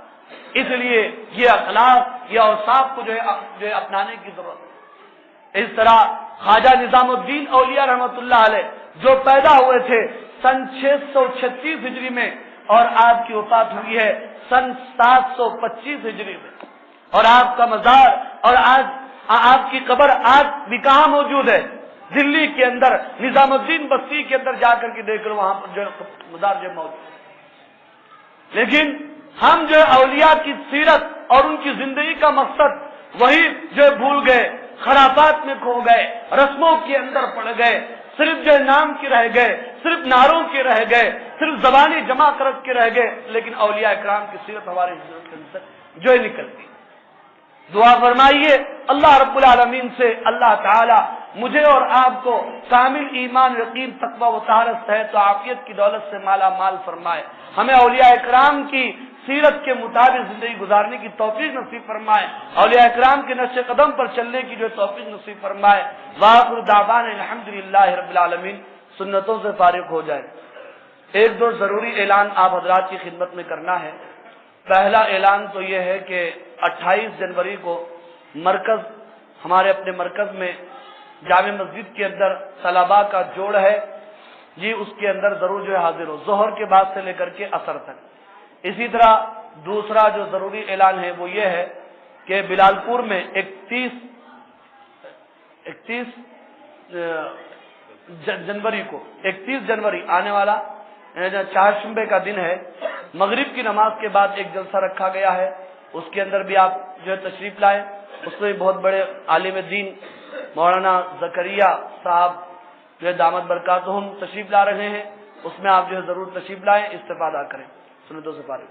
اس لیے یہ اخلاق، یہ اوصاف کو جو ہے اپنانے کی ضرورت ہے۔ اس طرح خواجہ نظام الدین اولیاء رحمۃ اللہ علیہ جو پیدا ہوئے تھے سن 636 ہجری میں، اور آپ کی وفات ہوئی ہے سن 725 ہجری میں، اور آپ کا مزار اور آج آپ کی قبر آج بھی کہاں موجود ہے؟ دلی کے اندر نظام الدین بستی کے اندر جا کر کے دیکھ لو، وہاں پر جو مزار جو موجود ہے۔ لیکن ہم جو اولیاء کی سیرت اور ان کی زندگی کا مقصد وہی جو بھول گئے، خرافات میں کھو گئے، رسموں کے اندر پڑ گئے، صرف جو نام کے رہ گئے، صرف نعروں کے رہ گئے، صرف زبانی جمع کرت کے رہ گئے، لیکن اولیاء اکرام کی سیرت ہماری جو ہے نکلتی۔ دعا فرمائیے اللہ رب العالمین سے، اللہ تعالی مجھے اور آپ کو کامل ایمان، یقین، تقوی و طہارت، صحت و عافیت کی دولت سے مالا مال فرمائے، ہمیں اولیاء اکرام کی سیرت کے مطابق زندگی گزارنے کی توفیق نصیب فرمائے، اولیاء اکرام کے نقش قدم پر چلنے کی جو توفیق نصیب فرمائے۔ وآخر دعوانا الحمدللہ رب العالمین۔ سنتوں سے فارغ ہو جائے۔ ایک دو ضروری اعلان آپ حضرات کی خدمت میں کرنا ہے۔ پہلا اعلان تو یہ ہے کہ 28 جنوری کو ہمارے اپنے مرکز میں جامع مسجد کے اندر طلباء کا جوڑ ہے جی، اس کے اندر ضرور جو ہے حاضر ہو، ظہر کے بعد سے لے کر کے عصر تک۔ اسی طرح دوسرا جو ضروری اعلان ہے وہ یہ ہے کہ بلال پور میں 31 جنوری آنے والا چہارشنبے کا دن ہے، مغرب کی نماز کے بعد ایک جلسہ رکھا گیا ہے، اس کے اندر بھی آپ جو ہے تشریف لائیں۔ اس میں بہت بڑے عالم دین مولانا زکریا صاحب جو ہے دامت برکاتہم تشریف لا رہے ہیں، اس میں آپ جو ہے ضرور تشریف لائیں، استفادہ کریں۔ سنتوں سے فارغ